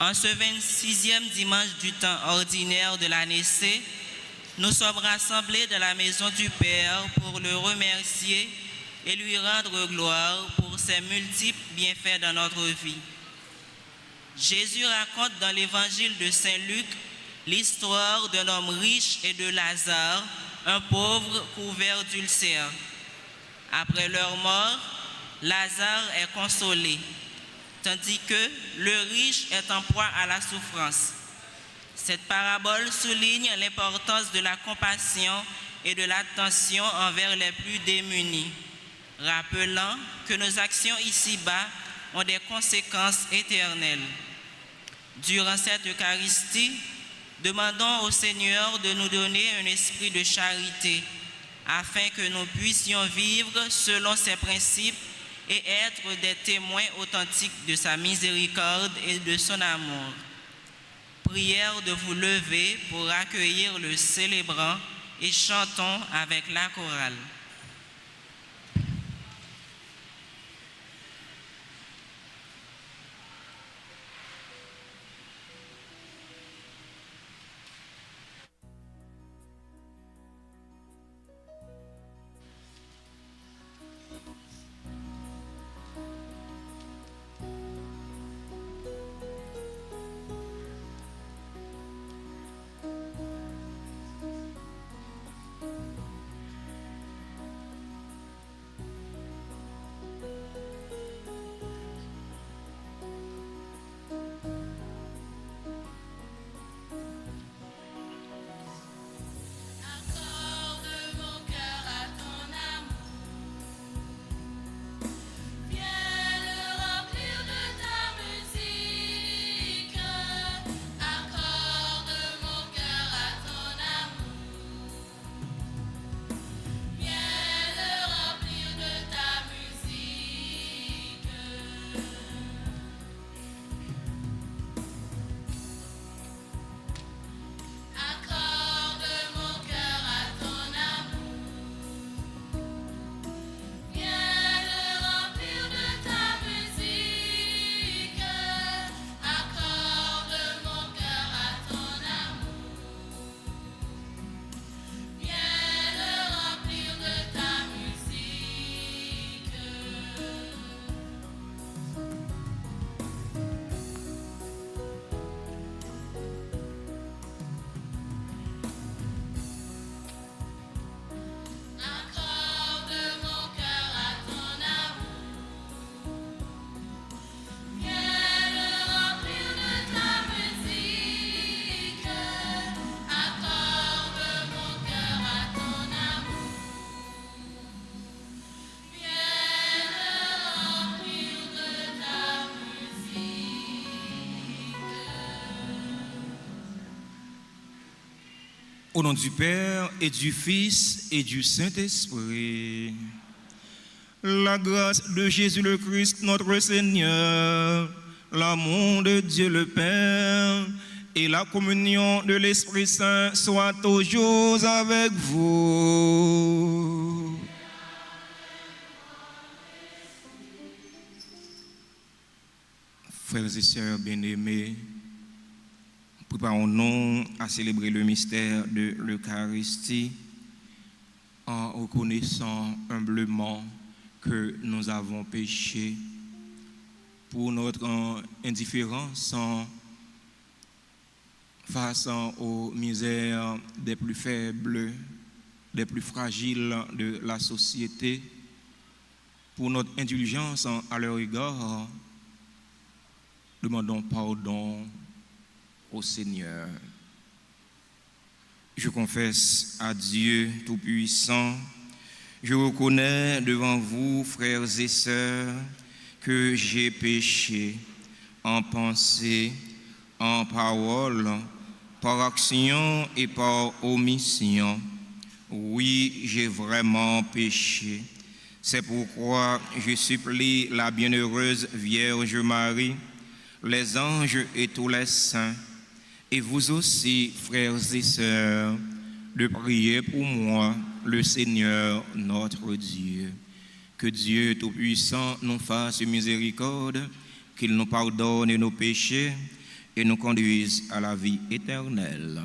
En ce 26e dimanche du temps ordinaire de l'année C, nous sommes rassemblés dans la maison du Père pour le remercier et lui rendre gloire pour ses multiples bienfaits dans notre vie. Jésus raconte dans l'évangile de Saint Luc l'histoire d'un homme riche et de Lazare, un pauvre couvert d'ulcères. Après leur mort, Lazare est consolé, tandis que le riche est en proie à la souffrance. Cette parabole souligne l'importance de la compassion et de l'attention envers les plus démunis, rappelant que nos actions ici-bas ont des conséquences éternelles. Durant cette Eucharistie, demandons au Seigneur de nous donner un esprit de charité, afin que nous puissions vivre selon ses principes et être des témoins authentiques de sa miséricorde et de son amour. Prière de vous lever pour accueillir le célébrant et chantons avec la chorale. Au nom du Père et du Fils et du Saint-Esprit, la grâce de Jésus le Christ, notre Seigneur, l'amour de Dieu le Père et la communion de l'Esprit Saint soient toujours avec vous. Frères et sœurs bien-aimés, préparons-nous à célébrer le mystère de l'Eucharistie en reconnaissant humblement que nous avons péché pour notre indifférence face aux misères des plus faibles, des plus fragiles de la société, pour notre indulgence à leur égard. Demandons pardon au Seigneur. Je confesse à Dieu Tout-Puissant, je reconnais devant vous, frères et sœurs, que j'ai péché en pensée, en parole, par action et par omission. Oui, j'ai vraiment péché. C'est pourquoi je supplie la bienheureuse Vierge Marie, les anges et tous les saints, et vous aussi, frères et sœurs, de prier pour moi, le Seigneur notre Dieu. Que Dieu Tout-Puissant nous fasse miséricorde, qu'il nous pardonne nos péchés et nous conduise à la vie éternelle.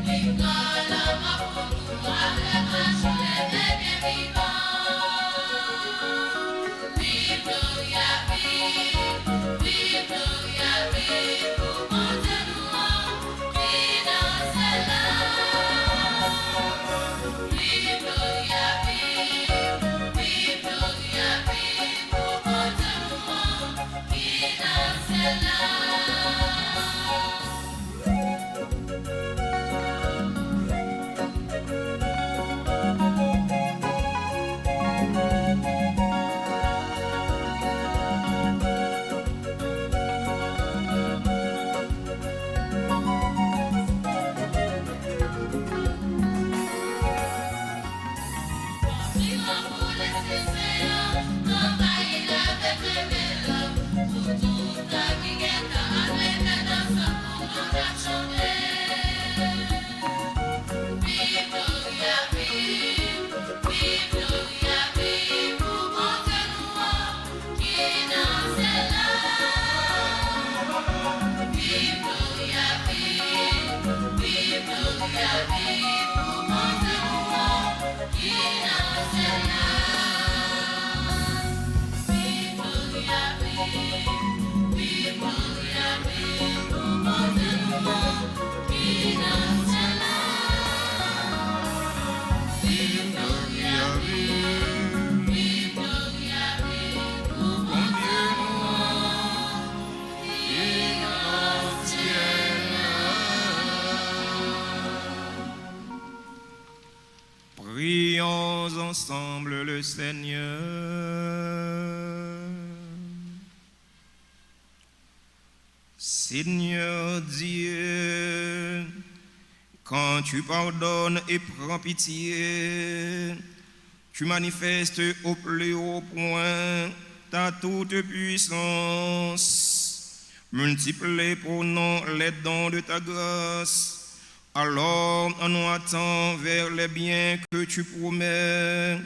Nicola Maputo Prions ensemble le Seigneur. Seigneur Dieu, quand tu pardonnes et prends pitié, tu manifestes au plus haut point ta toute puissance. Multiplie pour nous les dons de ta grâce. Alors, en nous attendant vers les biens que tu promets,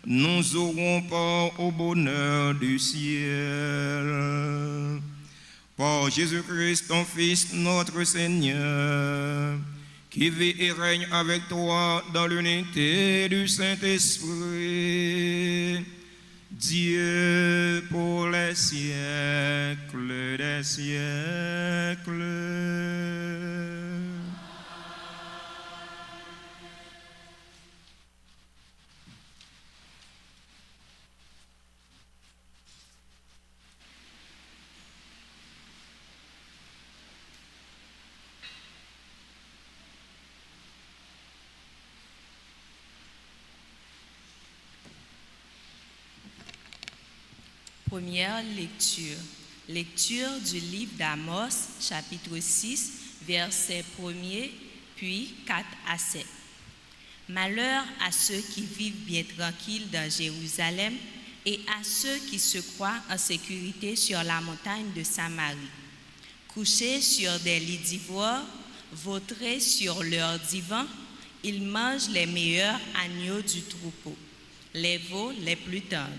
nous aurons part au bonheur du ciel. Par Jésus-Christ, ton Fils, notre Seigneur, qui vit et règne avec toi dans l'unité du Saint-Esprit, Dieu pour les siècles des siècles. Première lecture. Lecture du livre d'Amos, chapitre 6, versets 1er, puis 4 à 7. Malheur à ceux qui vivent bien tranquilles dans Jérusalem et à ceux qui se croient en sécurité sur la montagne de Samarie. Couchés sur des lits d'ivoire, vautrés sur leurs divans, ils mangent les meilleurs agneaux du troupeau, les veaux les plus tendres.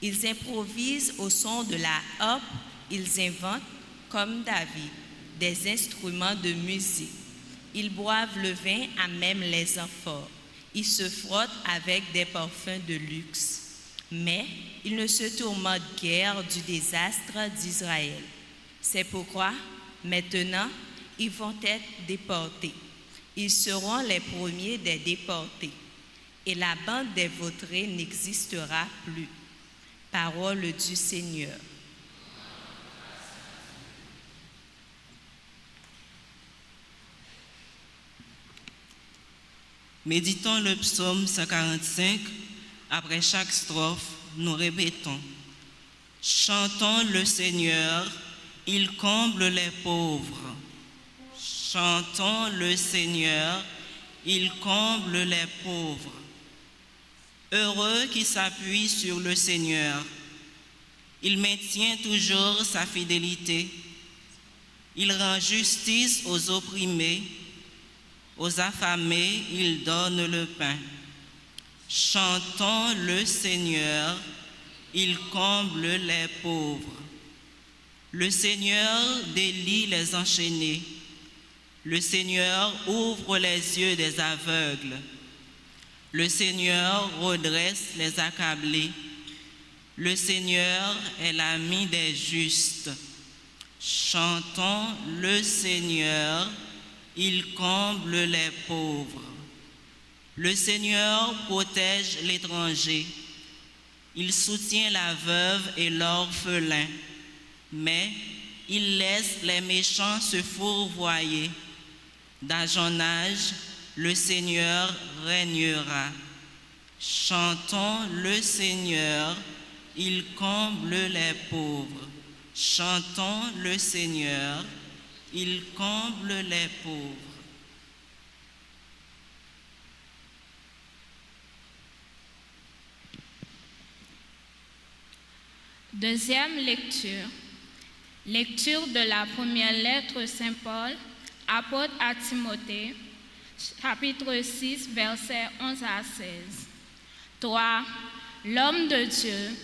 Ils improvisent au son de la harpe, ils inventent, comme David, des instruments de musique. Ils boivent le vin à même les amphores. Ils se frottent avec des parfums de luxe. Mais ils ne se tourmentent guère du désastre d'Israël. C'est pourquoi, maintenant, ils vont être déportés. Ils seront les premiers des déportés. Et la bande des vautrés n'existera plus. Parole du Seigneur. Méditons le psaume 145. Après chaque strophe, nous répétons. Chantons le Seigneur, il comble les pauvres. Chantons le Seigneur, il comble les pauvres. Heureux qui s'appuie sur le Seigneur. Il maintient toujours sa fidélité. Il rend justice aux opprimés. Aux affamés, il donne le pain. Chantons le Seigneur, il comble les pauvres. Le Seigneur délie les enchaînés. Le Seigneur ouvre les yeux des aveugles. Le Seigneur redresse les accablés. Le Seigneur est l'ami des justes. Chantons le Seigneur, il comble les pauvres. Le Seigneur protège l'étranger. Il soutient la veuve et l'orphelin. Mais il laisse les méchants se fourvoyer. D'âge en âge, le Seigneur régnera. Chantons le Seigneur, il comble les pauvres. Chantons le Seigneur, il comble les pauvres. Deuxième lecture. Lecture de la première lettre Saint Paul, apôtre à Timothée, chapitre 6, versets 11 à 16. Toi, l'homme de Dieu,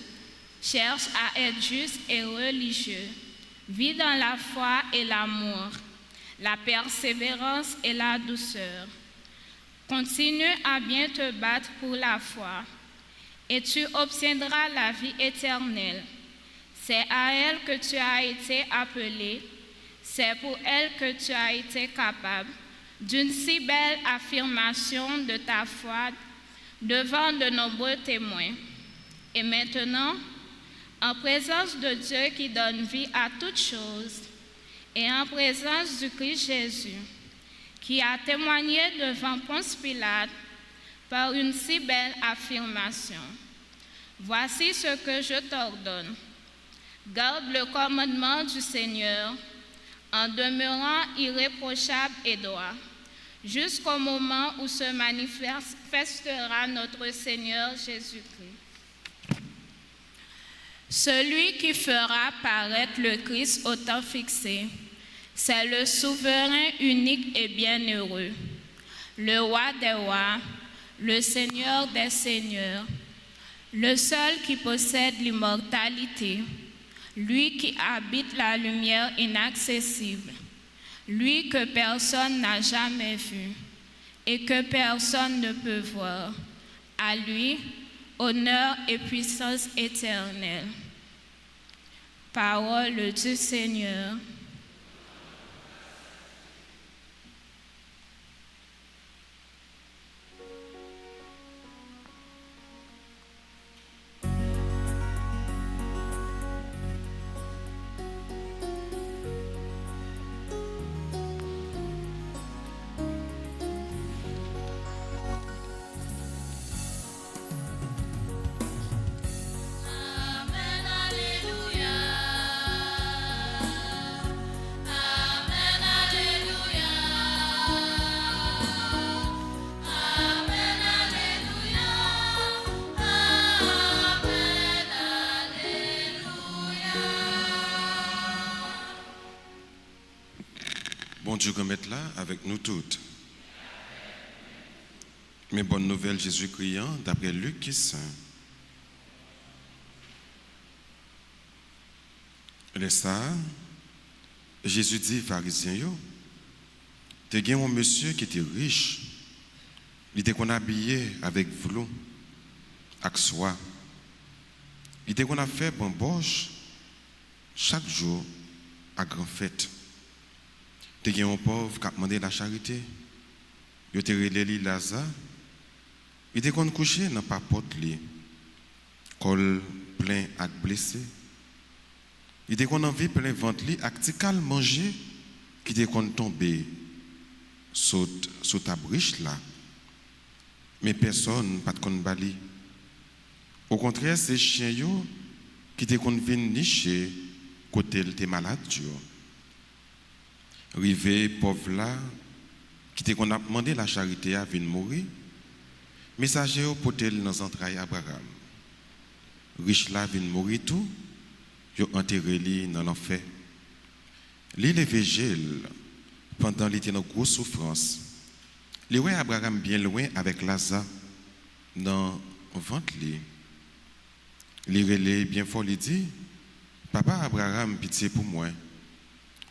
cherche à être juste et religieux. Vis dans la foi et l'amour, la persévérance et la douceur. Continue à bien te battre pour la foi, et tu obtiendras la vie éternelle. C'est à elle que tu as été appelé, c'est pour elle que tu as été capable d'une si belle affirmation de ta foi devant de nombreux témoins. Et maintenant, en présence de Dieu qui donne vie à toutes choses, et en présence du Christ Jésus, qui a témoigné devant Ponce Pilate par une si belle affirmation. Voici ce que je t'ordonne. Garde le commandement du Seigneur en demeurant irréprochable et droit, jusqu'au moment où se manifestera notre Seigneur Jésus-Christ. Celui qui fera paraître le Christ au temps fixé, c'est le souverain unique et bienheureux, le roi des rois, le Seigneur des seigneurs, le seul qui possède l'immortalité, lui qui habite la lumière inaccessible, lui que personne n'a jamais vu et que personne ne peut voir. À lui, honneur et puissance éternelle. Parole du Seigneur. Bon Dieu, remettre là avec nous toutes. Mes bonnes nouvelles, Jésus criant, d'après Luc qui est saint. Et ça, Jésus dit, pharisiens, yo, t'es bien un monsieur qui était riche, il était qu'on habillé avec velours, avec soie. Il était qu'on a fait pour bouche chaque jour à grande fête. T'es bien un pauvre qui a demandé la charité. Il était relé Lazare. Il était qu'on couché dans pas porte li, col plein ak blessé. Il était qu'on envie plein ventre li ak ti kal manger qui était qu'on tomber sous ta briche là. Mais personne pas de kon bali. Au contraire, c'est chien yo qui était qu'on vient nicher côté le t'es malade yo. Rivé pauvre là qui était qu'on a demandé la charité à venir mourir. Messager au potel dans entrailles Abraham. Riche là vient mourir tout, yo enterré li dans l'enfer. Li levé gel pendant l'été dans grosse souffrance. Li ouais Abraham bien loin avec Lazare dans ventre li. Li relé bien fort li dit papa Abraham pitié pour moi.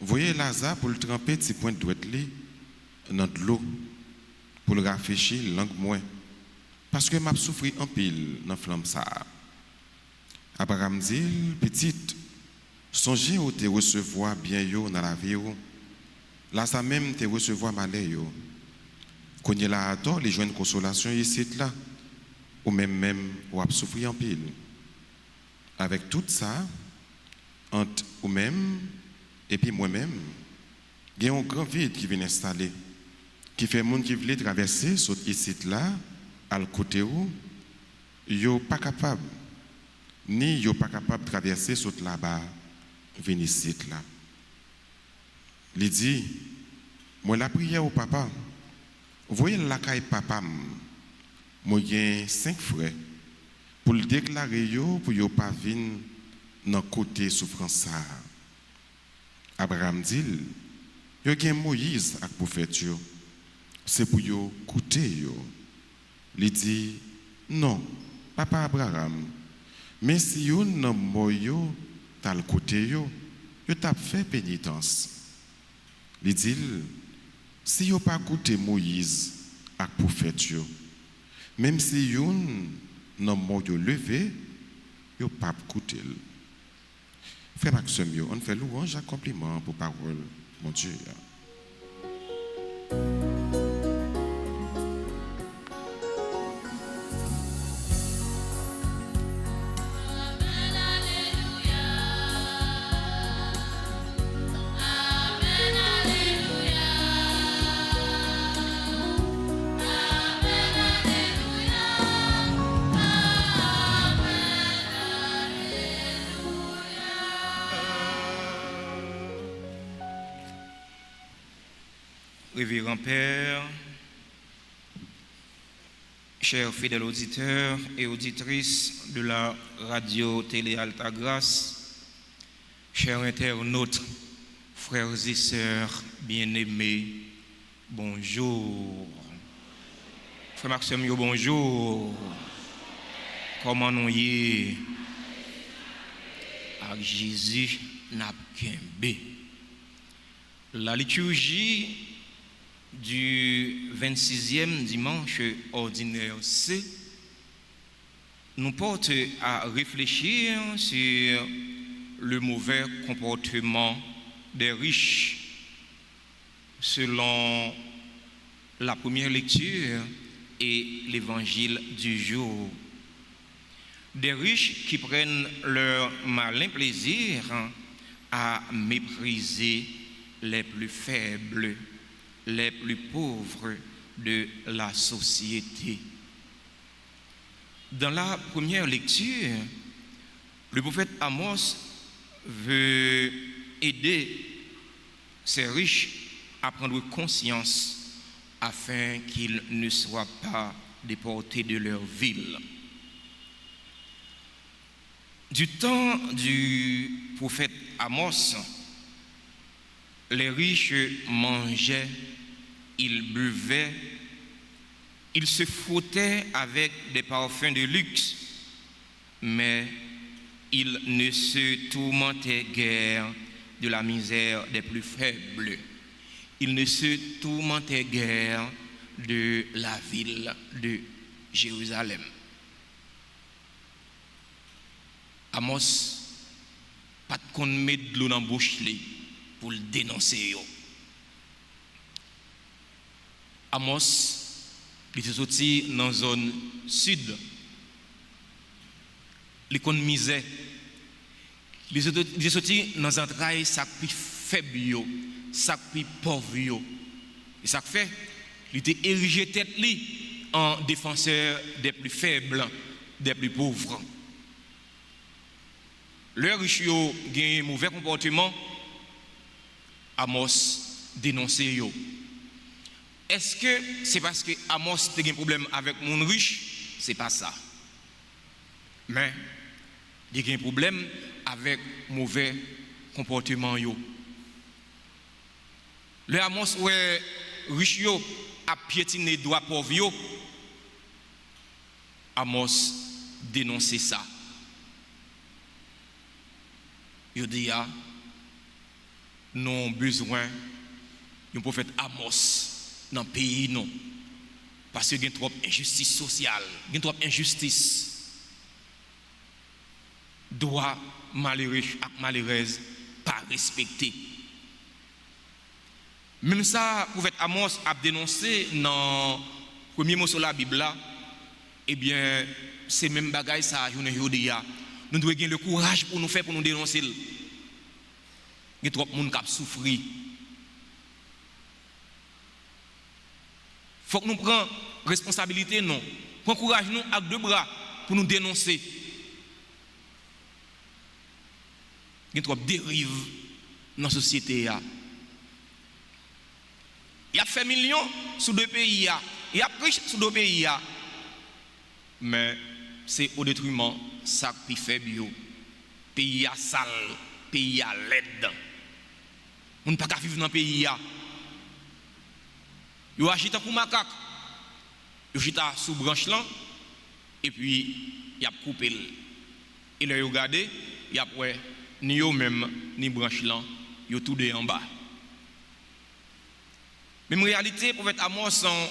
Voyez Lazare pour le tremper petit point de droite li dans de l'eau pour le rafraîchir langue moins. Parce que m'a souffri en pile dans flamme ça. Abraham dit petite songez au te recevoir bien yo dans la vie yo. Là ça même te recevoir malheur yo. Connait là adore les joindre consolation ici là ou même ou a souffrir en pile. Avec tout ça entre ou même et puis moi-même, il y a un grand vide qui vient installer, qui fait monde qui veut traverser ce site là, à le côté où, yo pas capable, ni yo pas capable de traverser ce là-bas, venir ici là. Il dit, moi la prière au papa, vous voyez la caille papa, moi j'ai 5 frères, pour le déclarer yo, pour yo pas venir dans côté souffrance ça. Abraham dit, yo gen Moïse ak prophète yo, c'est pour yo écouter yo. Il dit, non, papa Abraham, mais si yo nan moyo tal côté yo, yo t'a fait pénitence. Il dit, si yo pas écouter Moïse ak prophète yo, même si yo nan moyo levé, yo pas écouter. Frère Maxime, on fait louange, compliment pour parole, mon Dieu. Révérend Père, chers fidèles auditeurs et auditrices de la radio-télé Altagrace, chers internautes, frères et sœurs bien-aimés, bonjour. Frère Maxime, bonjour. Comment nous y est? Avec Jésus n'a qu'un bé. La liturgie du 26e dimanche ordinaire C nous porte à réfléchir sur le mauvais comportement des riches selon la première lecture et l'évangile du jour. Des riches qui prennent leur malin plaisir à mépriser les plus faibles, les plus pauvres de la société. Dans la première lecture, le prophète Amos veut aider ces riches à prendre conscience afin qu'ils ne soient pas déportés de leur ville. Du temps du prophète Amos, les riches mangeaient, ils buvaient, ils se frottaient avec des parfums de luxe, mais ils ne se tourmentaient guère de la misère des plus faibles. Ils ne se tourmentaient guère de la ville de Jérusalem. Amos, pas qu'on met de l'eau dans la bouche pour le dénoncer. Amos, il était sorti dans la zone sud. Il économisait. Il était sorti dans un travail ça plus faible, ça plus pauvre. Et ça fait, il était érigé tête en défenseur des plus faibles, des plus pauvres. Les riches ont un mauvais comportement, Amos dénonçait. Est-ce que c'est parce que Amos a un problème avec mon riche? Ce n'est pas ça. Mais il y a un problème avec mauvais comportement. Le Amos ouais riche a piétiné droit pauvre. Amos dénonçait ça. Il dit nous avons besoin d'un prophète Amos dans le pays non parce qu'il y a trop d'injustice sociale, il y a trop d'injustice. Droit malheureux et malheureuse pas respecté. Même ça, le prophète Amos a dénoncé dans le premier mot sur la Bible là, eh bien c'est même bagaille ça aujourd'hui. Nous devons avoir le courage pour nous faire, pour nous dénoncer. Il y a trop de monde qui a souffert. Il faut que nous prenions responsabilité, non. Prends courage nous avec deux bras pour nous dénoncer. Il y a trop de dérives dans la société. Il a fait millions sous deux pays. Il a riche sous deux pays. Mais c'est au détriment ça qui fait bio. Pays à sale, pays à laide. On ne peut pas vivre dans le pays. Ils agissent pour macaque. Ils agissent sous branche là. Et puis, ils ont coupé. Et là, ils ont regardé. Ils ont pris ni eux-mêmes, ni branche là. Ils ont tout de en bas. Mais en réalité, pour être Amos sans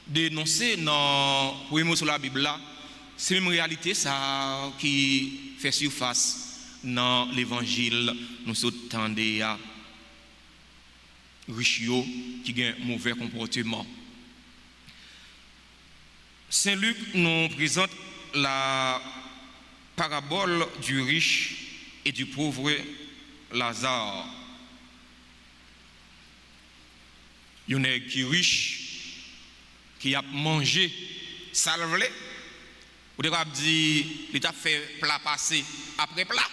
dénoncer dans le premier mot sur la Bible là, c'est une réalité ça qui fait surface dans l'évangile. Nous sommes des riches qui ont un mauvais comportement. Saint Luc nous présente la parabole du riche et du pauvre Lazare. Il y en a qui est riche, qui a mangé salvé. Vous devez dire, il a fait plat passé après plat.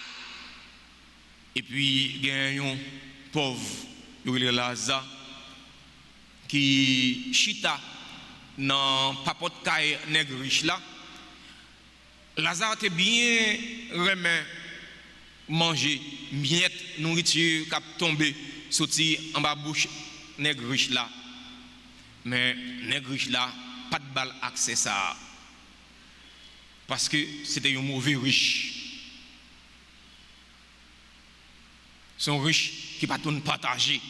Et puis, il y a un pauvre, il est Lazare, qui chita dans papote caille nègre riche là, Lazare était bien remet manger miette nourriture qui a tombé sorti en bas bouche nègre riche là. Mais nègre riche là pas de balle accès ça parce que c'était un mauvais riche. Son riche qui pas tout partager.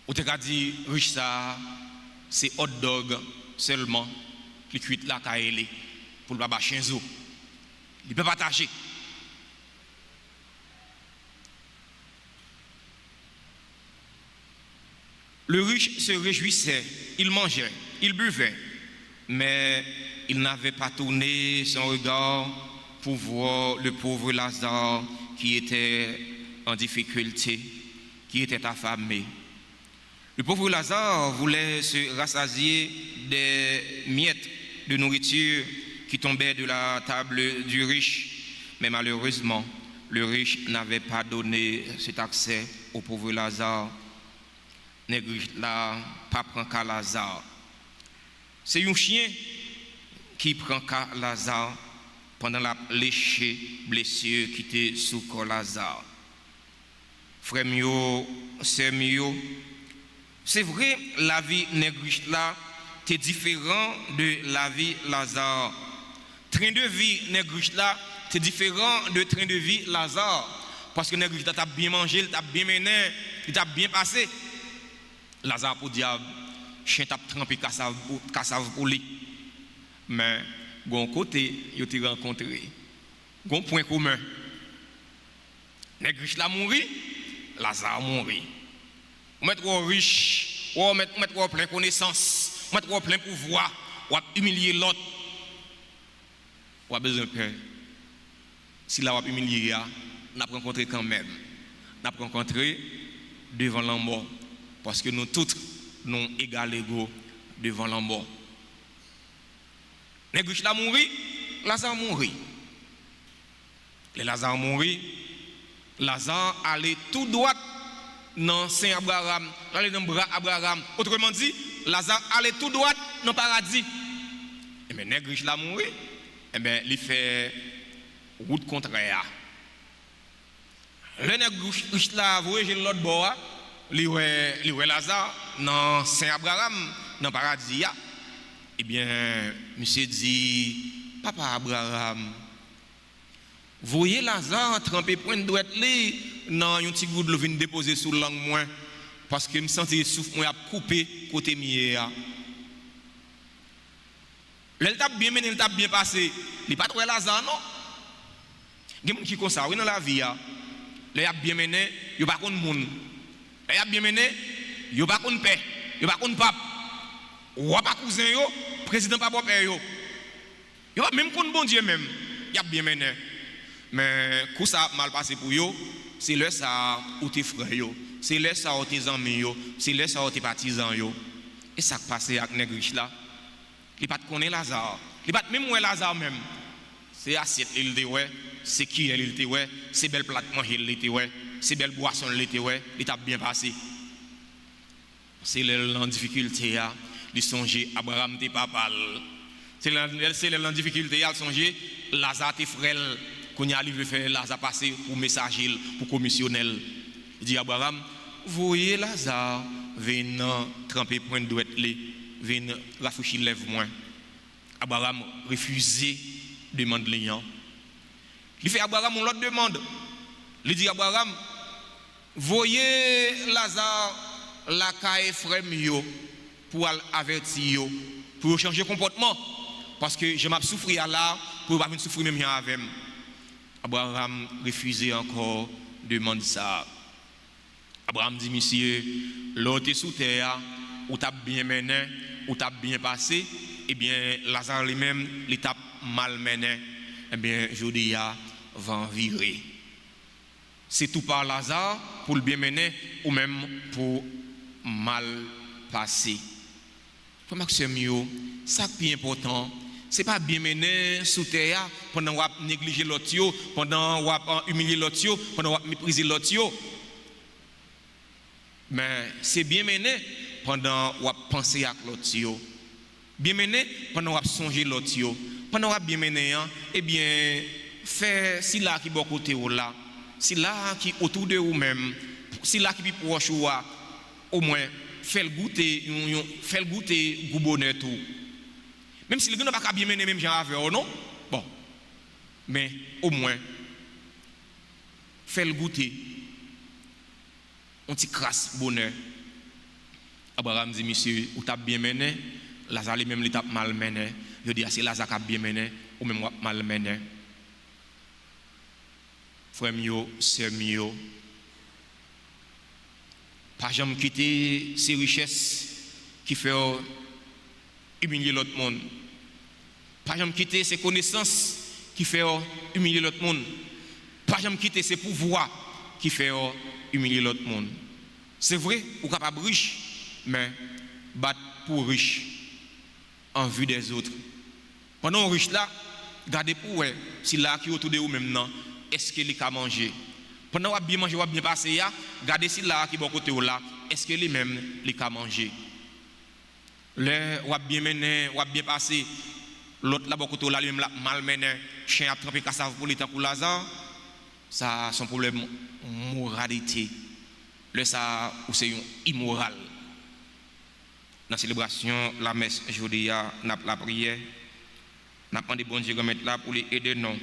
Ou te ka dit riche ça c'est hot dog seulement qui cuit la kaele pour le baba chenzo. Il peut partager. Le riche se réjouissait, il mangeait, il buvait, mais il n'avait pas tourné son regard pour voir le pauvre Lazare qui était en difficulté, qui était affamé. Le pauvre Lazare voulait se rassasier des miettes de nourriture qui tombaient de la table du riche, mais malheureusement, le riche n'avait pas donné cet accès au pauvre Lazare. Nègre là pas prend qu'à Lazare. C'est un chien qui prend qu'à Lazare pendant la léchée blessure qui était sous corps Lazare. Frère mio, sœur mio, c'est vrai la vie nègre là est différent de la vie Lazare. Train de vie nègre là c'est différent de train de vie Lazare parce que nègre t'a bien mangé, il t'a bien mené, il t'a bien passé. Lazare pour diable, chien t'a trempé cassave pour lui. Mais bon côté, il t'a rencontré. Bon point commun. Nègre là mourir, Lazare mourir. On met trop riche, on met trop plein connaissance, on met trop plein pouvoir, on humilier l'autre. On a besoin de peur. Si là on a humilié, on a rencontré quand même. On a rencontré devant la mort. Parce que nous tous, nous égal égaux devant la mort. Nègre là mourir, Lazare mourir. Le Lazare mourir, Lazare allait tout droit dans Saint Abraham, allait dans bras Abraham. Autrement dit, Lazare allait tout droit dans le paradis. Et bien, nègre là mourir, et bien, il fait route contraire. Le nègre là, vous voyez l'autre bord. Li wè Lazare dans Saint Abraham dans paradis. Eh bien, monsieur dit, papa Abraham, voyez Lazare trempé point de droite li dans un petit goût de l'eau vient déposer sous langue moins parce que me sentais souffle moi a coupé côté mié. Elle t'a bien mené, elle t'a bien passé. Il pas trop Lazare non. Gen qui comme ça oui dans la vie a. Le a bien mené, yo pas connait monde. Et a bien mené, yo pas konn paix, yo pas konn pape. Ou pas cousin yo, président pas père yo. Yo même konn bon Dieu même, y a bien mené. Mais coup ça mal passé pour yo, c'est là ça ou tes frères yo, c'est là ça ou tes amis yo, c'est là ça ou tes partisans yo. Et ça passé avec nègre riche là. Il pas connaît Lazare. Il pas même ouais Lazare même. C'est assiette il dit ouais, c'est qui il dit ouais, c'est belle plate manger il dit ouais. C'est belle boisson l'été ouais, il t'a bien passé. C'est en difficulté à il songer Abraham tes papa. C'est en difficulté à songer Lazare tes frères qu'on a livré faire Lazare passer pour messager pour commissionnel. Il dit Abraham, voyez Lazare venant tremper point de droite li, venant rafraîchir lèvres moins. Abraham refusé demande liant. Il fait Abraham l'autre demande. Il dit Abraham, voyez Lazare la caille frère mio pour avertir yo, pour changer comportement parce que je m'a souffrir là pour pas venir souffrir même avec. Abraham refusé encore demande ça. Abraham dit monsieur, l'autre sous terre ou t'a bien mené ou t'a bien passé, eh bien Lazare lui-même il t'a mal mené, eh bien Jodia va virer. C'est tout par Lazare pour le bien mener ou même pour mal passer. Pour Maxime, ça qui est important, c'est pas bien mener sous terre pendant qu'on a négligé l'autre, pendant qu'on a humilié l'autre, pendant qu'on a méprisé l'autre. Mais c'est bien mené pendant qu'on pense à l'autre. Bien mené pendant qu'on songe l'autre. Pendant qu'on bien mené, eh bien, faire si là qui est côté ou là, si là qui est autour de vous-même, si là qui est proche ou au moins, faire goûter goût bonheur tout. Même si le gars n'a pas bien mené même genre avec non, bon, mais au moins, faire goûter un petit crasse bonheur. Abraham dit, monsieur, ou t'as bien mené, Lazare même il t'a mal mené. Je dis, c'est Lazare qui a bien mené, ou même mal mené. Frère mio, sœur mio, pas jamais quitter ces richesses qui font humilier l'autre monde. Pas jamais quitter ces connaissances qui font humilier l'autre monde. Pas jamais quitter ces pouvoirs qui font humilier l'autre monde. C'est vrai, ou capable riche, mais battre pour riche en vue des autres. Pendant riche là, gardez pour eux, si là qui est autour de vous maintenant, est-ce qu'il a mangé? Pendant qu'on a bien mangé, on a bien passé, gardez si là qui est bon côté là, est-ce qu'il lui-même a mangé? Là, on a bien mené, on a bien passé, l'autre là, bon côté là, lui-même mal mené, chien a trempé cassave pour l'état pour Lazare, ça son problème moralité. Là, ça, ou c'est immoral. Dans la célébration, la messe, je dis, la prière, nous avons des bons Dieu là pour les aider nous.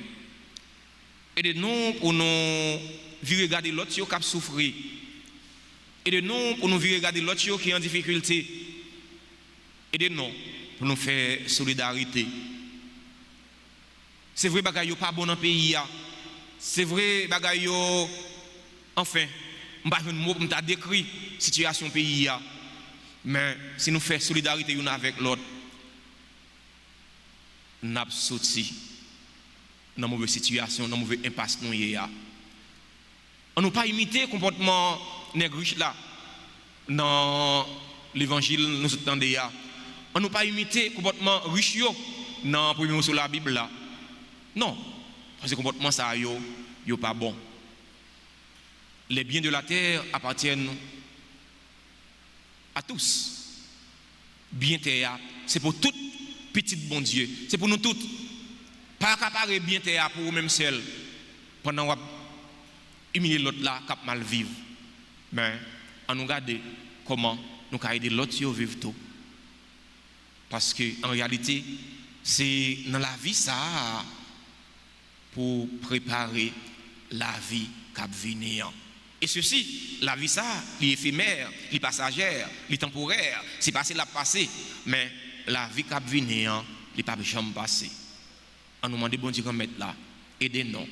Aidez-nous pour nous vivre regarder l'autre qui a souffert. Aidez-nous pour nous vivre regarder l'autre qui est en difficulté. Aidez-nous pour nous faire solidarité. C'est vrai que ce pas bon dans le pays. C'est vrai que enfin, je ne vais pas décrire la situation du pays. Mais si nous faisons solidarité l'une avec l'autre, nous avons sorti dans une mauvaise situation, dans une mauvaise impasse. On ne peut pas imiter le comportement négriche là dans l'évangile nous entendons. On ne peut pas imiter le comportement riche dans le premier mot sur la Bible là. Non, parce que le comportement ça n'est pas bon. Les biens de la terre appartiennent à tous. Bien terre, c'est pour tout petit bon Dieu. C'est pour nous tous. Pas accaparer bien terre pour vous-même seul. Pendant qu'on humilier l'autre là, qui mal vivre. Mais on nous regarde comment nous pouvons aider l'autre à vivre tout. Parce qu'en réalité, c'est dans la vie ça pour préparer la vie qui va venir. Et ceci, la vie ça, l'éphémère, les passagère, les temporaire, c'est passé la passé, mais la vie qui va venir, il pas jamais passé. On nous demande bon Dieu qu'on mette là, aidez-nous.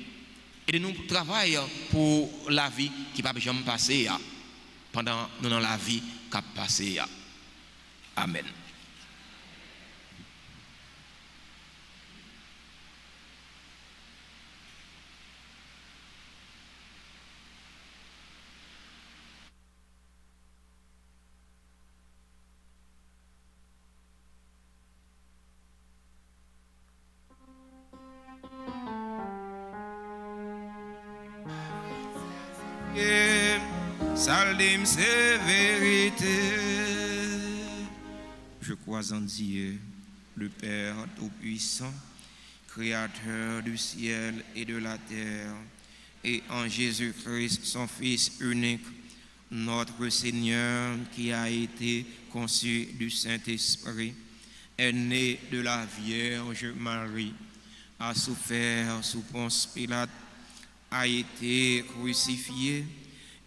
Aidez-nous pour travailler pour la vie qui va jamais passer pendant nous dans la vie qui va passer. Amen. Saldim sévérité. Je crois en Dieu, le Père Tout-Puissant, Créateur du ciel et de la terre, et en Jésus-Christ, son Fils unique, notre Seigneur, qui a été conçu du Saint-Esprit, est né de la Vierge Marie, a souffert sous Ponce Pilate, a été crucifié,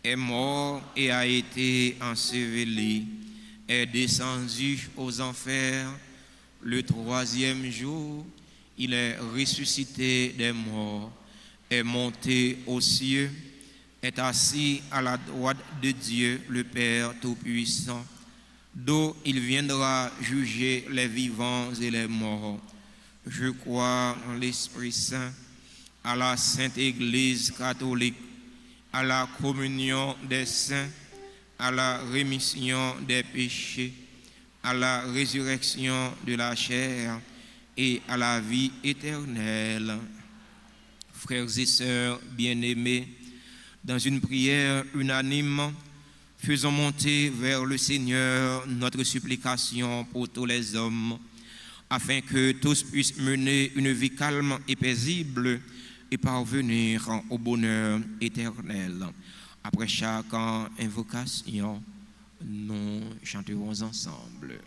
est mort et a été enseveli, est descendu aux enfers. Le troisième jour, il est ressuscité des morts, est monté aux cieux, est assis à la droite de Dieu, le Père Tout-Puissant, d'où il viendra juger les vivants et les morts. Je crois en l'Esprit Saint, à la Sainte Église catholique, à la communion des saints, à la rémission des péchés, à la résurrection de la chair et à la vie éternelle. Frères et sœurs bien-aimés, dans une prière unanime, faisons monter vers le Seigneur notre supplication pour tous les hommes, afin que tous puissent mener une vie calme et paisible et parvenir au bonheur éternel. Après chaque invocation, nous chanterons ensemble.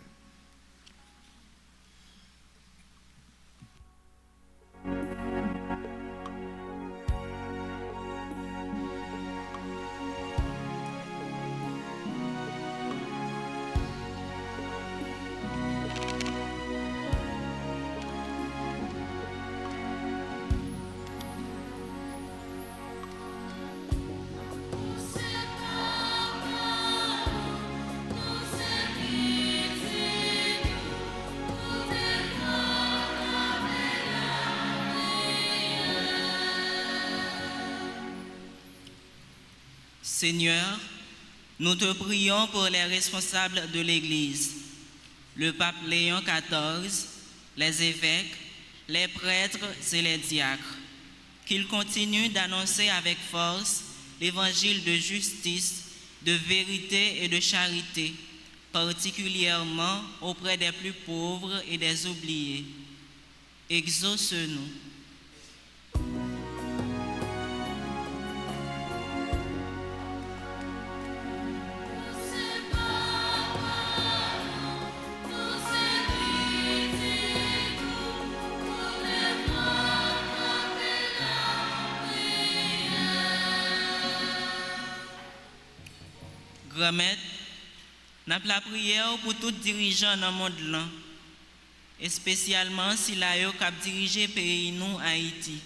Seigneur, nous te prions pour les responsables de l'Église, le pape Léon XIV, les évêques, les prêtres et les diacres, qu'ils continuent d'annoncer avec force l'évangile de justice, de vérité et de charité, particulièrement auprès des plus pauvres et des oubliés. Exauce-nous. Grand-Maître, nous avons la prière pour tous les dirigeants dans le monde, là, et spécialement si la cap dirigé le pays nous, Haïti.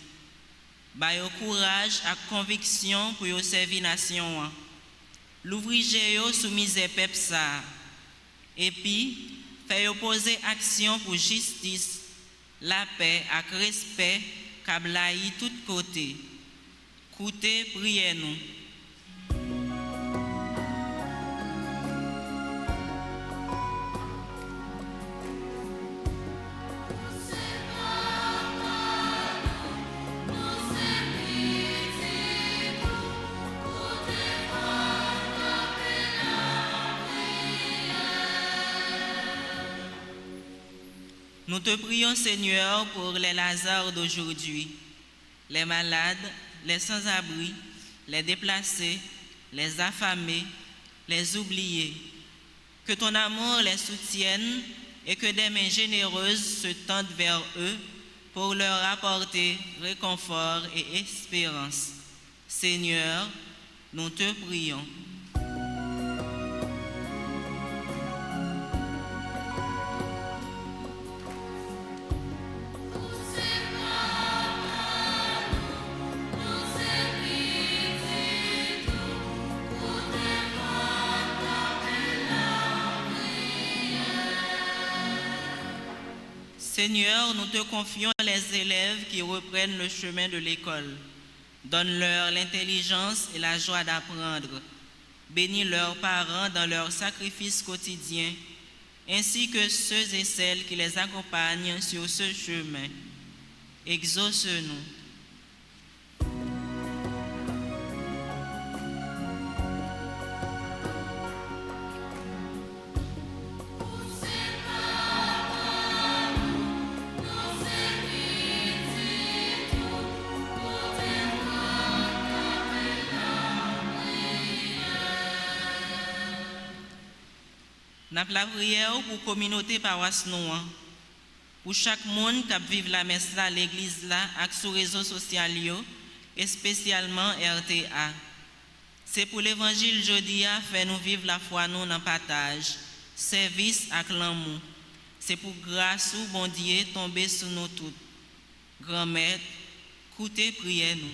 Bayo courage et conviction pour yo servir nation. L'ouvrier yo soumise peuple ça. Et puis, fait yo poser action pour justice, la paix et respect kablaï tout côté. Coutez, priez nous. Nous te prions, Seigneur, pour les Lazare d'aujourd'hui, les malades, les sans-abri, les déplacés, les affamés, les oubliés. Que ton amour les soutienne et que des mains généreuses se tendent vers eux pour leur apporter réconfort et espérance. Seigneur, nous te prions. Seigneur, nous te confions les élèves qui reprennent le chemin de l'école. Donne-leur l'intelligence et la joie d'apprendre. Bénis leurs parents dans leur sacrifice quotidien, ainsi que ceux et celles qui les accompagnent sur ce chemin. Exauce-nous. Nous avons la prière pour la communauté paroisse noire, pour chaque monde qui vit la messe à l'église là, avec sur les réseaux sociaux et spécialement RTA. C'est pour l'évangile jeudi à faire nous vivre la foi nous dans le partage, service et l'amour. C'est pour grâce ou bon Dieu tomber sur nous toutes. Grand-Maître, écoutez, priez nous.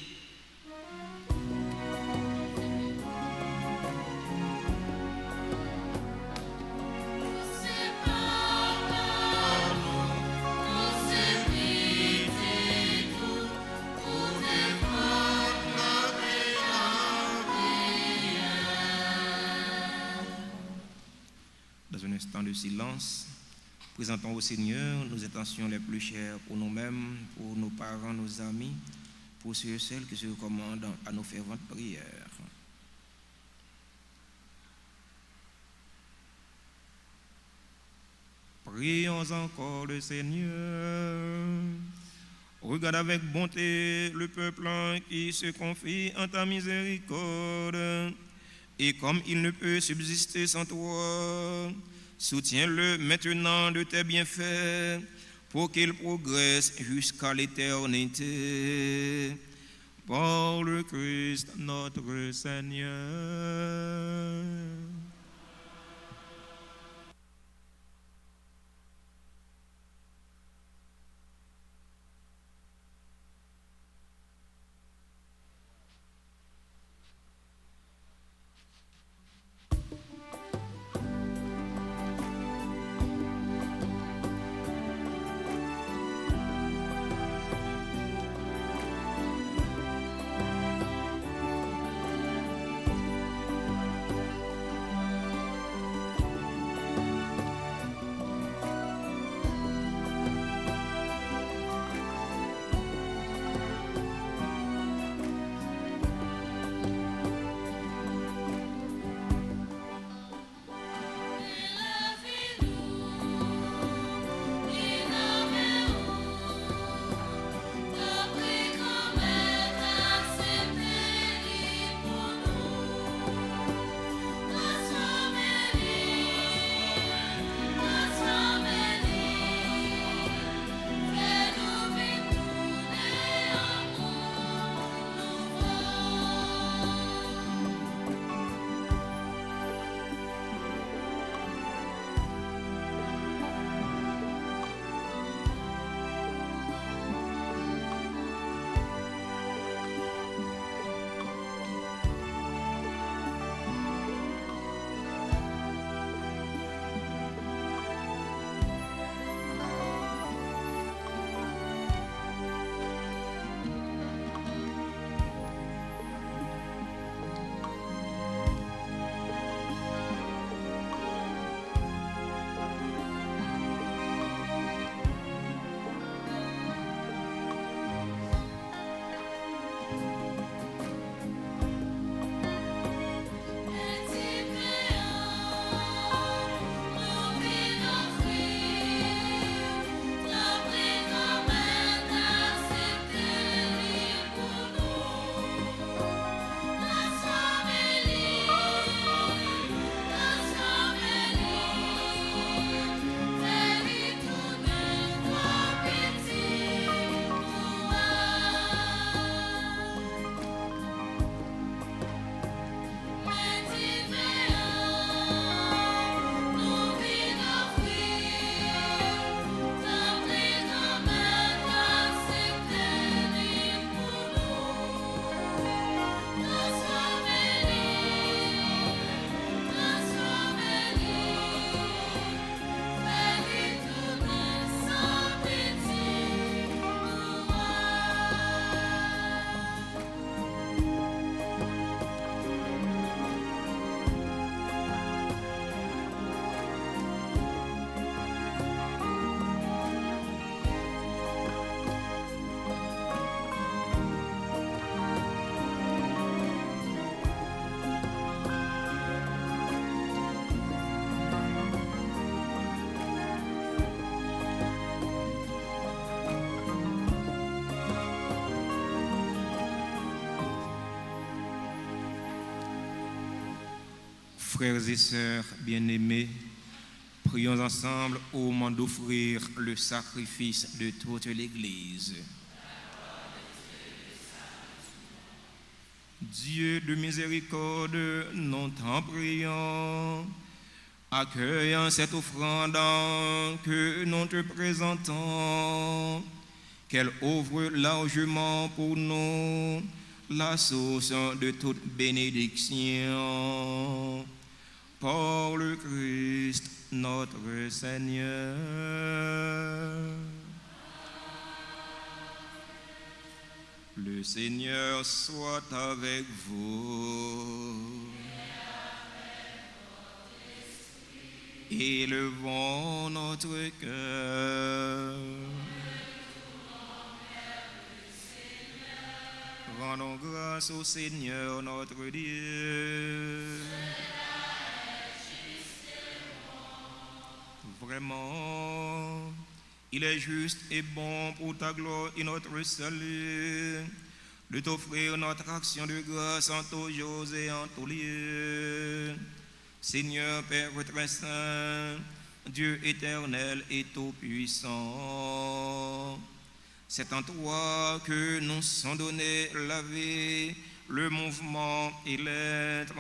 Dans un instant de silence, présentons au Seigneur nos intentions les plus chères pour nous-mêmes, pour nos parents, nos amis, pour ceux et celles qui se recommandent à nos ferventes prières. Prions encore le Seigneur. Regarde avec bonté le peuple qui se confie en ta miséricorde. Et comme il ne peut subsister sans toi, soutiens-le maintenant de tes bienfaits pour qu'il progresse jusqu'à l'éternité. Par le Christ notre Seigneur. Frères et sœurs bien-aimés, prions ensemble au moment d'offrir le sacrifice de toute l'Église. Dieu de miséricorde, nous t'en prions, accueillant cette offrande que nous te présentons, qu'elle ouvre largement pour nous la source de toute bénédiction. Par le Christ notre Seigneur. Le Seigneur soit avec vous. Élevons notre cœur. Rendons grâce au Seigneur notre Dieu. vraiment, il est juste et bon pour ta gloire et notre salut, de t'offrir notre action de grâce en tous jours et en tous lieux. Seigneur Père très saint, Dieu éternel et tout-puissant, c'est en toi que nous sont donnés la vie, le mouvement et l'être.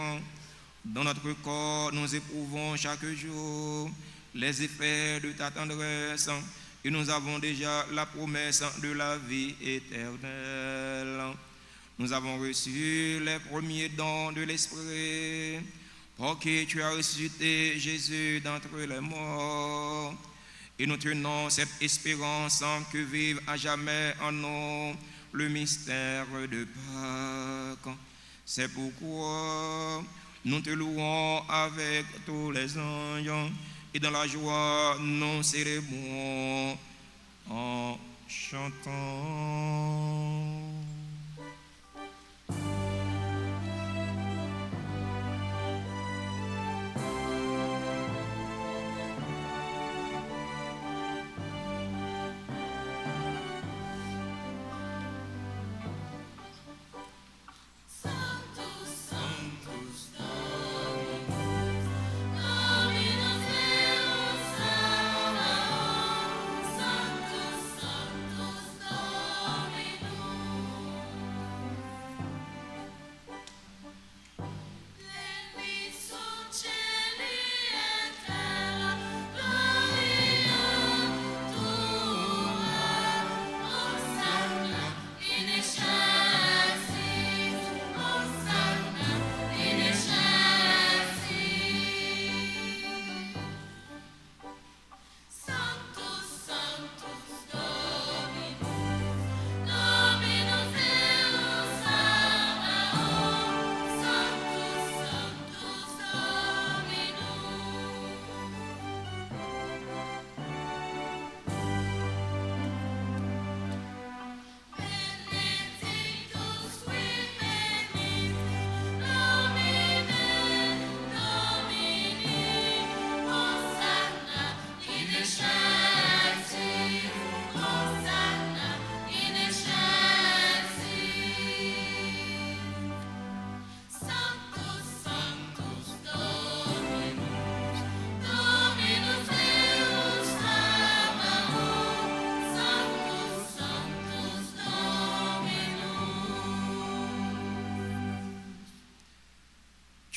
Dans notre corps, nous éprouvons chaque jour les effets de ta tendresse et nous avons déjà la promesse de la vie éternelle. Nous avons reçu les premiers dons de l'Esprit, pour que tu as ressuscité Jésus d'entre les morts. Et nous tenons cette espérance que vive à jamais en nous le mystère de Pâques. C'est pourquoi nous te louons avec tous les anges et dans la joie nous célébrons en chantant.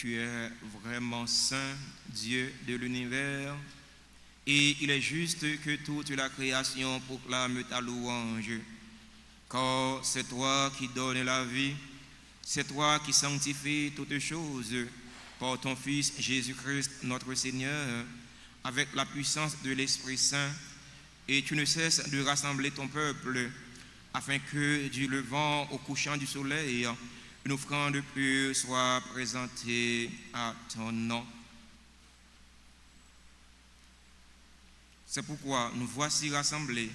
Tu es vraiment saint, Dieu de l'univers, et il est juste que toute la création proclame ta louange, car c'est toi qui donnes la vie, c'est toi qui sanctifies toutes choses par ton Fils Jésus-Christ notre Seigneur, avec la puissance de l'Esprit Saint, et tu ne cesses de rassembler ton peuple, afin que du levant au couchant du soleil, une offrande pure soit présentée à ton nom. C'est pourquoi nous voici rassemblés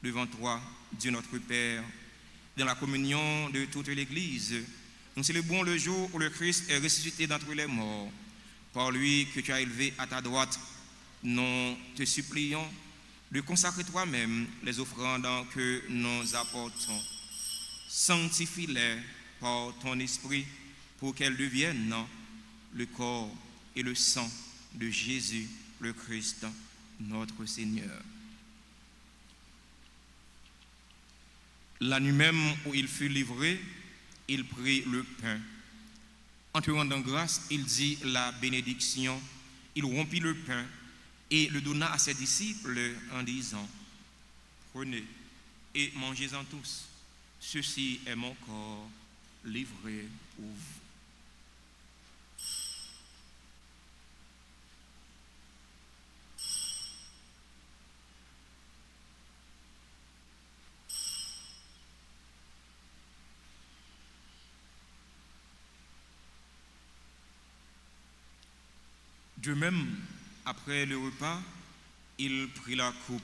devant toi, Dieu notre Père, dans la communion de toute l'Église. Nous célébrons le jour où le Christ est ressuscité d'entre les morts. Par lui que tu as élevé à ta droite, nous te supplions de consacrer toi-même les offrandes que nous apportons. Sanctifie-les par ton esprit pour qu'elles deviennent le corps et le sang de Jésus le Christ, notre Seigneur. La nuit même où il fut livré, il prit le pain. En te rendant grâce, il dit la bénédiction. Il rompit le pain et le donna à ses disciples en disant: prenez et mangez-en tous. Ceci est mon corps livré pour vous. De même, après le repas, il prit la coupe.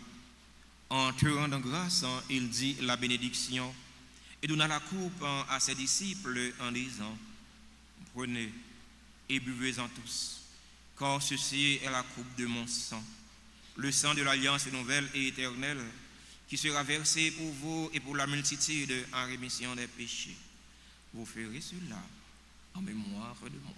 En te rendant grâce, il dit la bénédiction et donna la coupe à ses disciples en disant: prenez et buvez-en tous, car ceci est la coupe de mon sang, le sang de l'alliance nouvelle et éternelle, qui sera versé pour vous et pour la multitude en rémission des péchés. Vous ferez cela en mémoire de moi.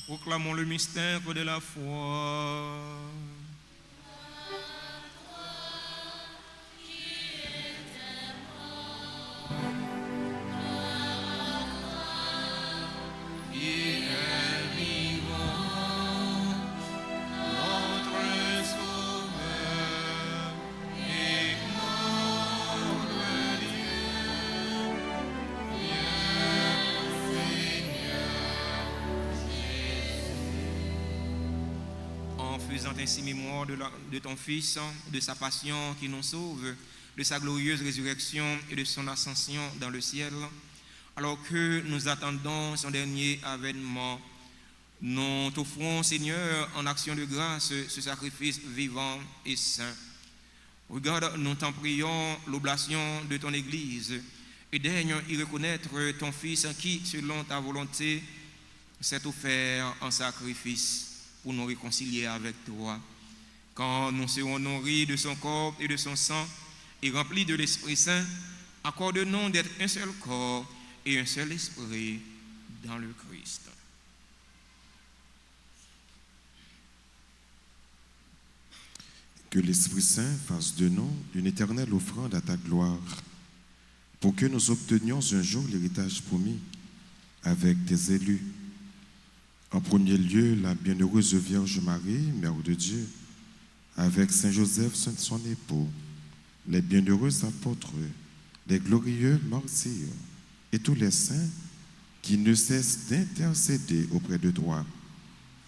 Proclamons le mystère de la foi. Faisant ainsi mémoire de ton Fils, de sa passion qui nous sauve, de sa glorieuse résurrection et de son ascension dans le ciel, alors que nous attendons son dernier avènement, nous t'offrons, Seigneur, en action de grâce, ce sacrifice vivant et saint. Regarde, nous t'en prions, l'oblation de ton Église, et daigne y reconnaître ton Fils qui, selon ta volonté, s'est offert en sacrifice pour nous réconcilier avec toi. Quand nous serons nourris de son corps et de son sang et remplis de l'Esprit Saint, accorde-nous d'être un seul corps et un seul esprit dans le Christ. Que l'Esprit Saint fasse de nous une éternelle offrande à ta gloire, pour que nous obtenions un jour l'héritage promis avec tes élus. En premier lieu, la bienheureuse Vierge Marie, Mère de Dieu, avec Saint Joseph, son époux, les bienheureux apôtres, les glorieux martyrs et tous les saints qui ne cessent d'intercéder auprès de toi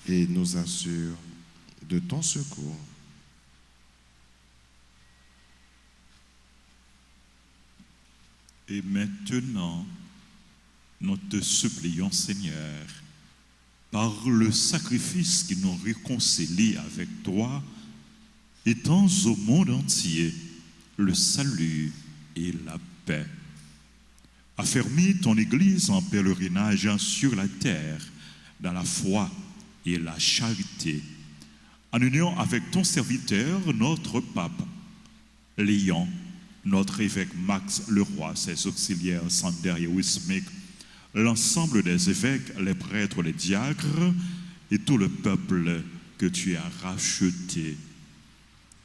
et nous assurent de ton secours. Et maintenant, nous te supplions, Seigneur, par le sacrifice qui nous réconcilie avec toi, étends au monde entier le salut et la paix. Affermis ton Église en pèlerinage sur la terre, dans la foi et la charité, en union avec ton serviteur, notre pape, Léon, notre évêque Max Leroy, ses auxiliaires Sander et Wismik, l'ensemble des évêques, les prêtres, les diacres et tout le peuple que tu as racheté.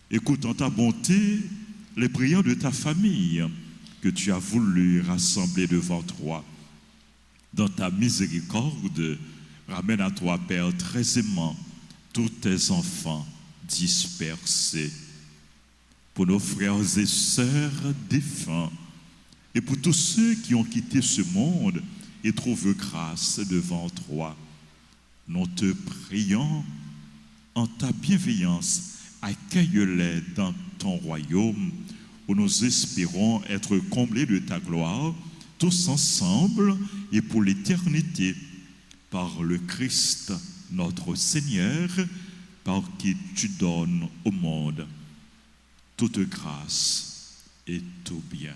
Écoute en ta bonté les prières de ta famille que tu as voulu rassembler devant toi. Dans ta miséricorde, ramène à toi, Père, très aimant, tous tes enfants dispersés. Pour nos frères et sœurs défunts et pour tous ceux qui ont quitté ce monde et trouvent grâce devant toi, nous te prions en ta bienveillance, accueille-les dans ton royaume où nous espérons être comblés de ta gloire, tous ensemble et pour l'éternité, par le Christ notre Seigneur, par qui tu donnes au monde toute grâce et tout bien.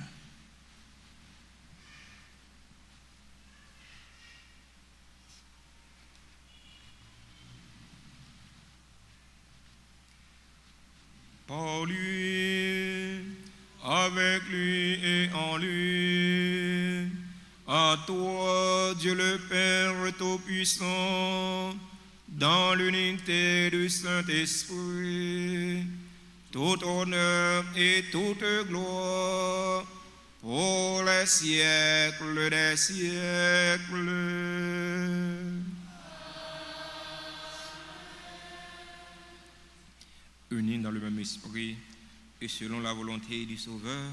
Par lui, avec lui et en lui, à toi, Dieu le Père Tout-Puissant, dans l'unité du Saint-Esprit, tout honneur et toute gloire pour les siècles des siècles. Unis dans le même esprit et selon la volonté du Sauveur,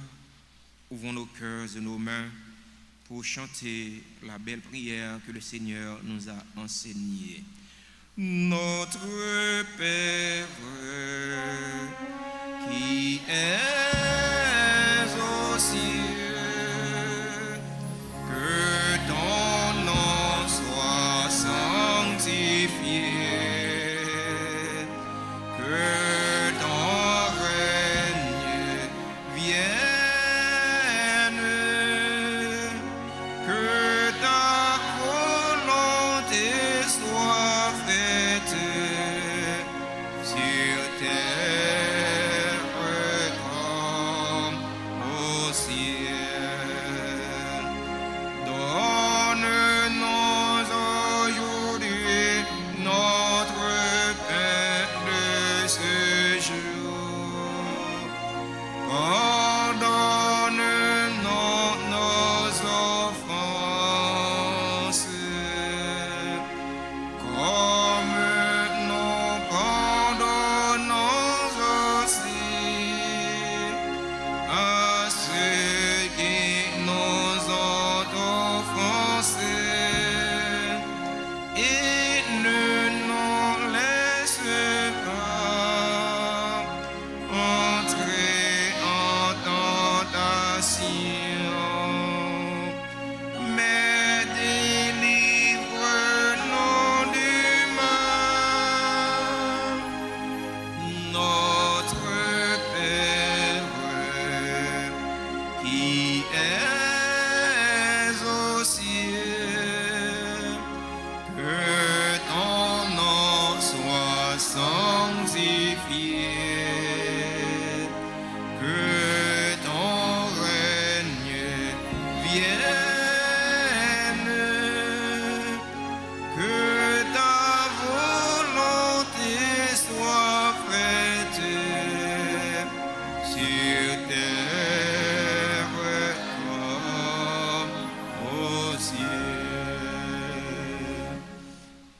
ouvrons nos cœurs et nos mains pour chanter la belle prière que le Seigneur nous a enseignée. Notre Père qui es aux cieux,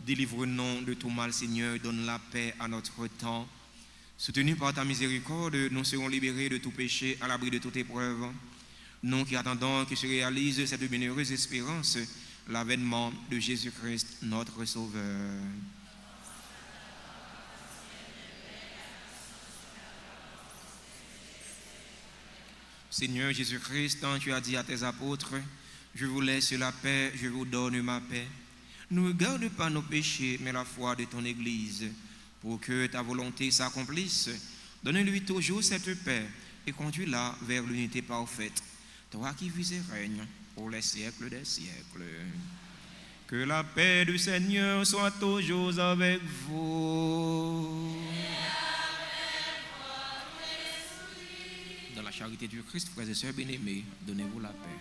Délivre-nous de tout mal, Seigneur, donne la paix à notre temps. Soutenus par ta miséricorde, nous serons libérés de tout péché, à l'abri de toute épreuve. Nous qui attendons que se réalise cette bienheureuse espérance, l'avènement de Jésus-Christ, notre Sauveur. Seigneur Jésus-Christ, quand tu as dit à tes apôtres, je vous laisse la paix, je vous donne ma paix. Ne regarde pas nos péchés, mais la foi de ton Église. Pour que ta volonté s'accomplisse, donne-lui toujours cette paix et conduis-la vers l'unité parfaite. Toi qui vis et règnes pour les siècles des siècles. Que la paix du Seigneur soit toujours avec vous. Dans la charité du Christ, frères et sœurs bien-aimés, donnez-vous la paix.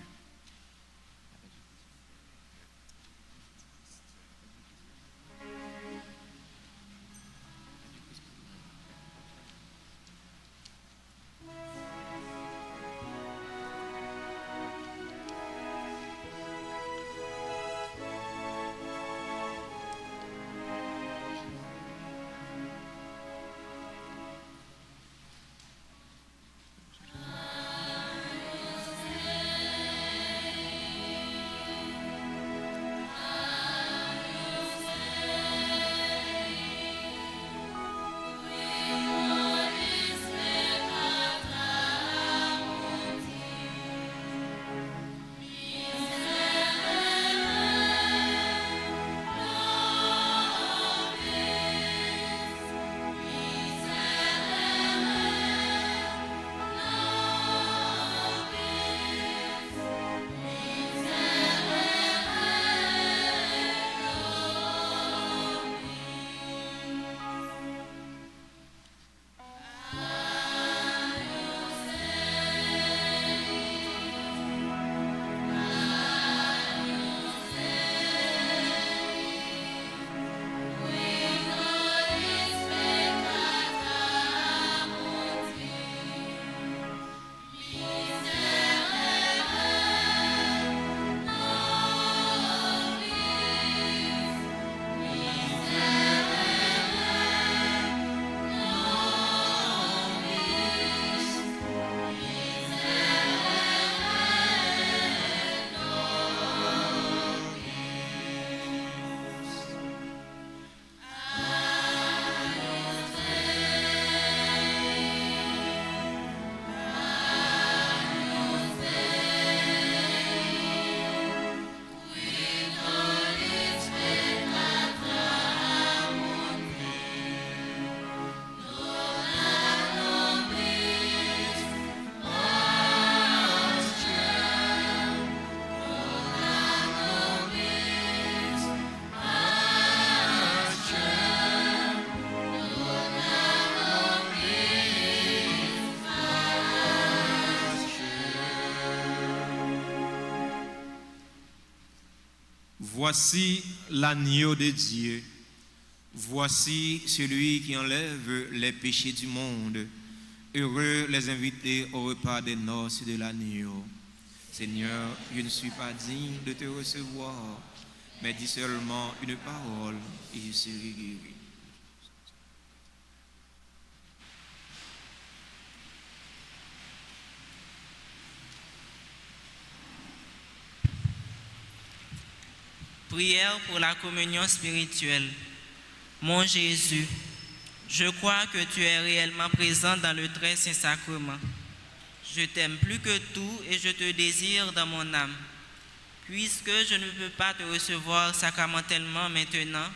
Voici l'agneau de Dieu. Voici celui qui enlève les péchés du monde. Heureux les invités au repas des noces de l'agneau. Seigneur, je ne suis pas digne de te recevoir, mais dis seulement une parole et je serai guéri. Prière pour la communion spirituelle. Mon Jésus, je crois que tu es réellement présent dans le très saint sacrement. Je t'aime plus que tout et je te désire dans mon âme. Puisque je ne peux pas te recevoir sacramentellement maintenant,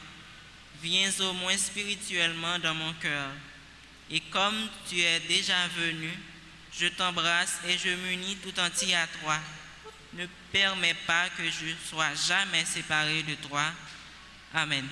viens au moins spirituellement dans mon cœur. Et comme tu es déjà venu, je t'embrasse et je m'unis tout entier à toi. Ne permets pas que je sois jamais séparé de toi. Amen.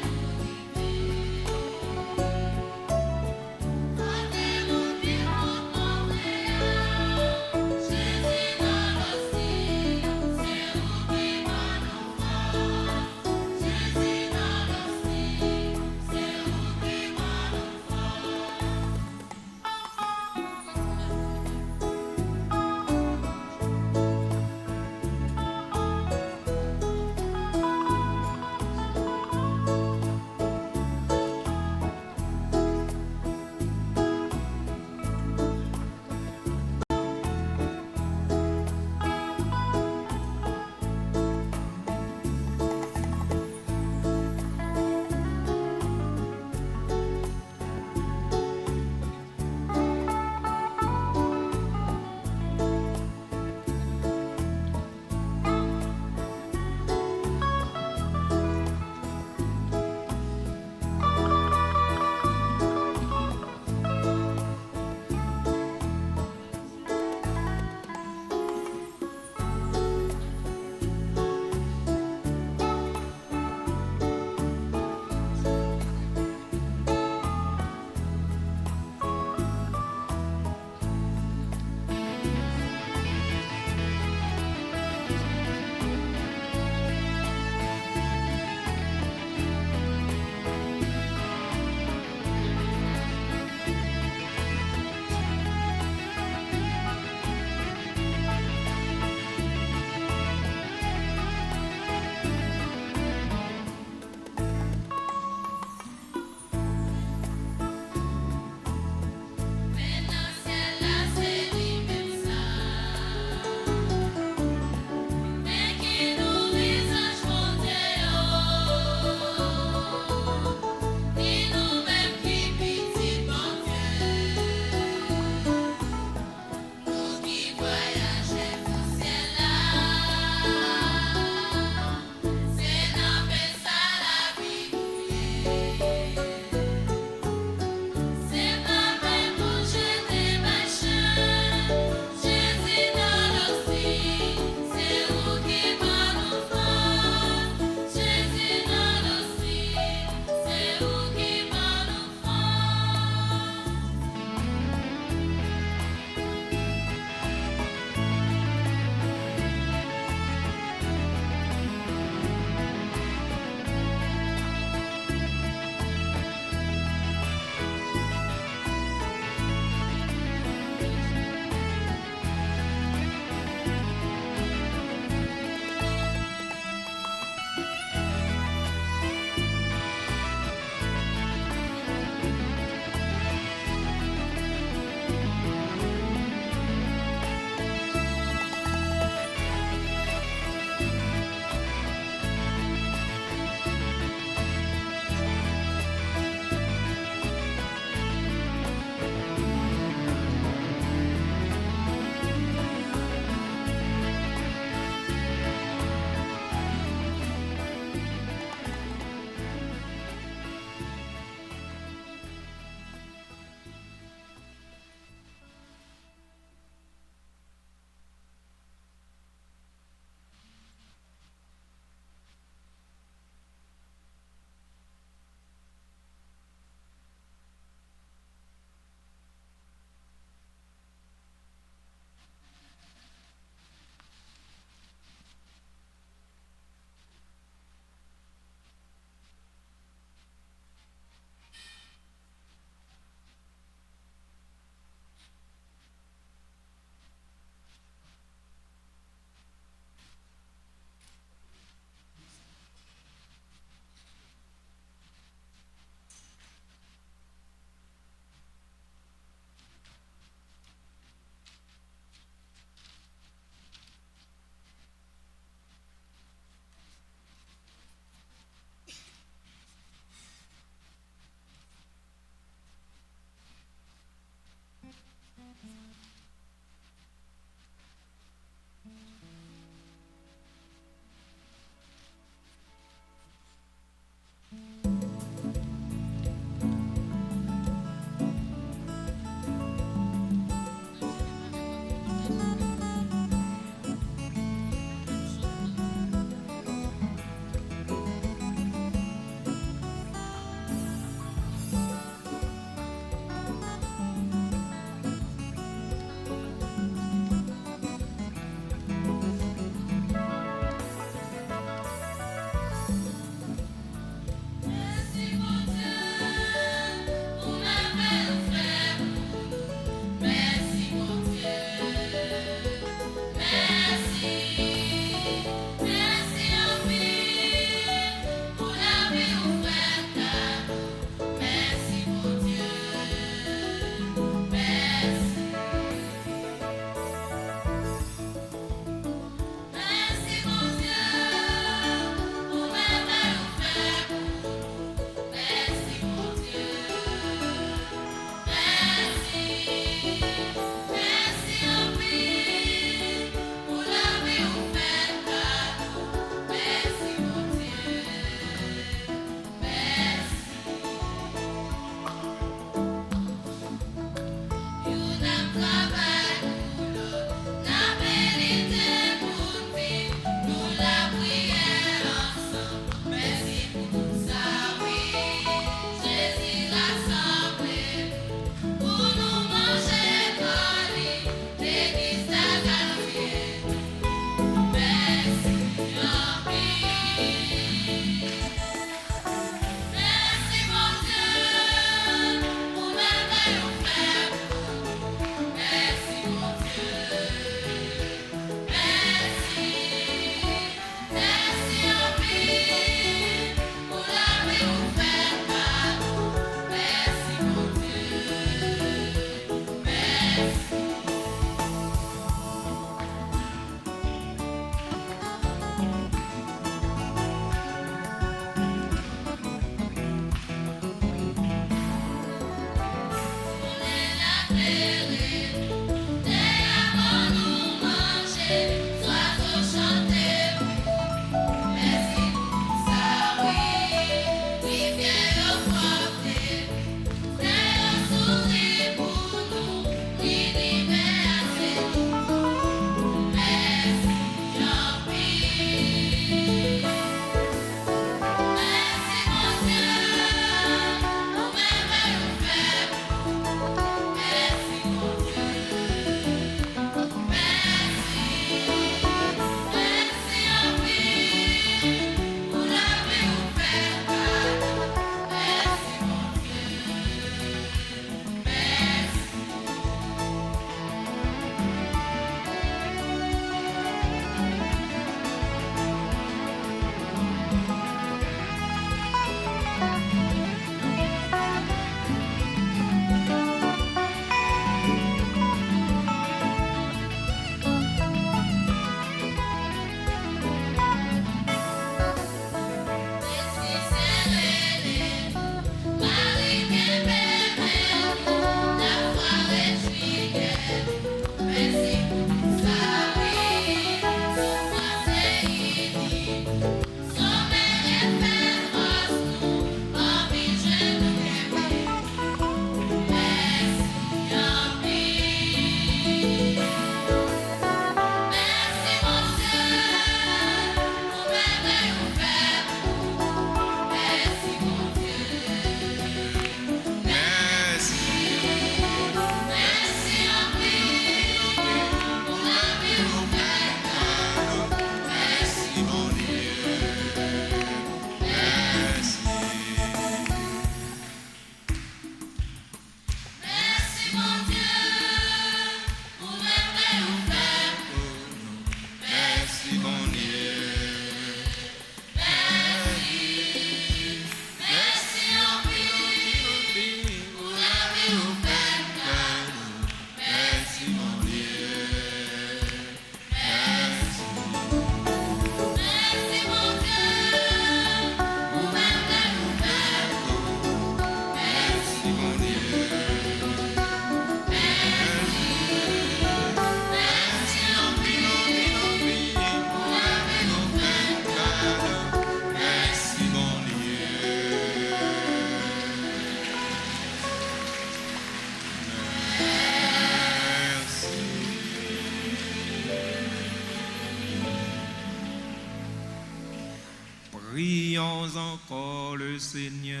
prions encore le Seigneur.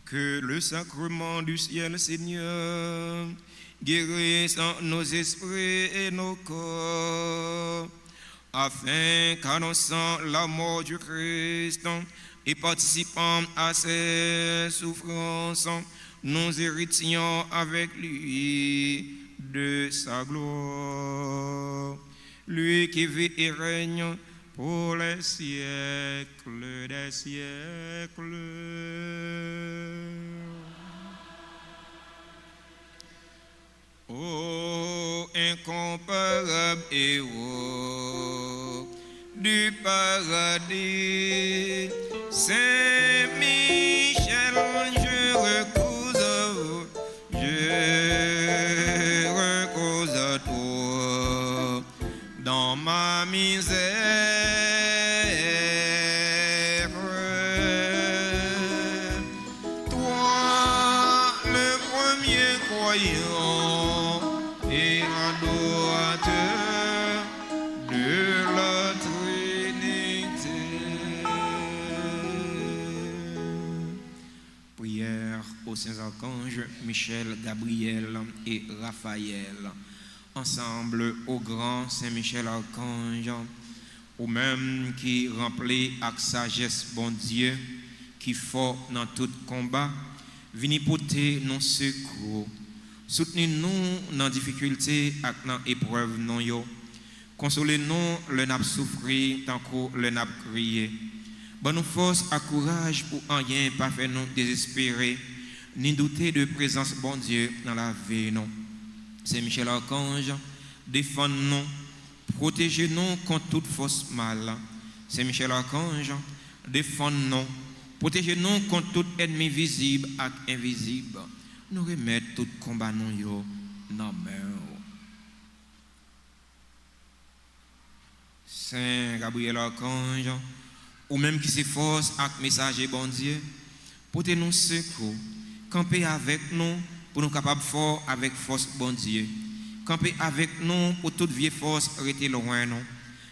Que le sacrement du ciel, Seigneur, guérisse nos esprits et nos corps, afin qu'annonçant la mort du Christ et participant à ses souffrances, nous héritions avec lui de sa gloire. Lui qui vit et règne pour les siècles des siècles. Ô incomparable héros du paradis, Saint Michel, je recours à toi dans ma misère. Toi, le premier croyant et adorateur de la Trinité. Prière aux saints archanges Michel, Gabriel et Raphaël. Ensemble au grand Saint Michel archange, ou même qui remplit avec sagesse bon Dieu, qui fort dans tout combat, venez porter nos secours. Soutenez-nous dans difficulté et dans épreuve non yo. Consolez-nous le n'a souffrir tant que le n'a crié. Bonne nous force et courage pour rien pas faire nous désespérer, ni douter de présence bon Dieu dans la vie non. Saint Michel archange, défends-nous, protégez-nous contre toute force mal. Saint Michel archange, défends-nous, protégez-nous contre tout ennemi visible et invisible. Nous remettons tout combat non yo dans main. Saint Gabriel archange, ou même qui s'efforce avec messager bon Dieu, portez-nous secours, campez avec nous pour nous capables fort avec force bon Dieu. Campez avec nous pour toute vieille force rester loin nous.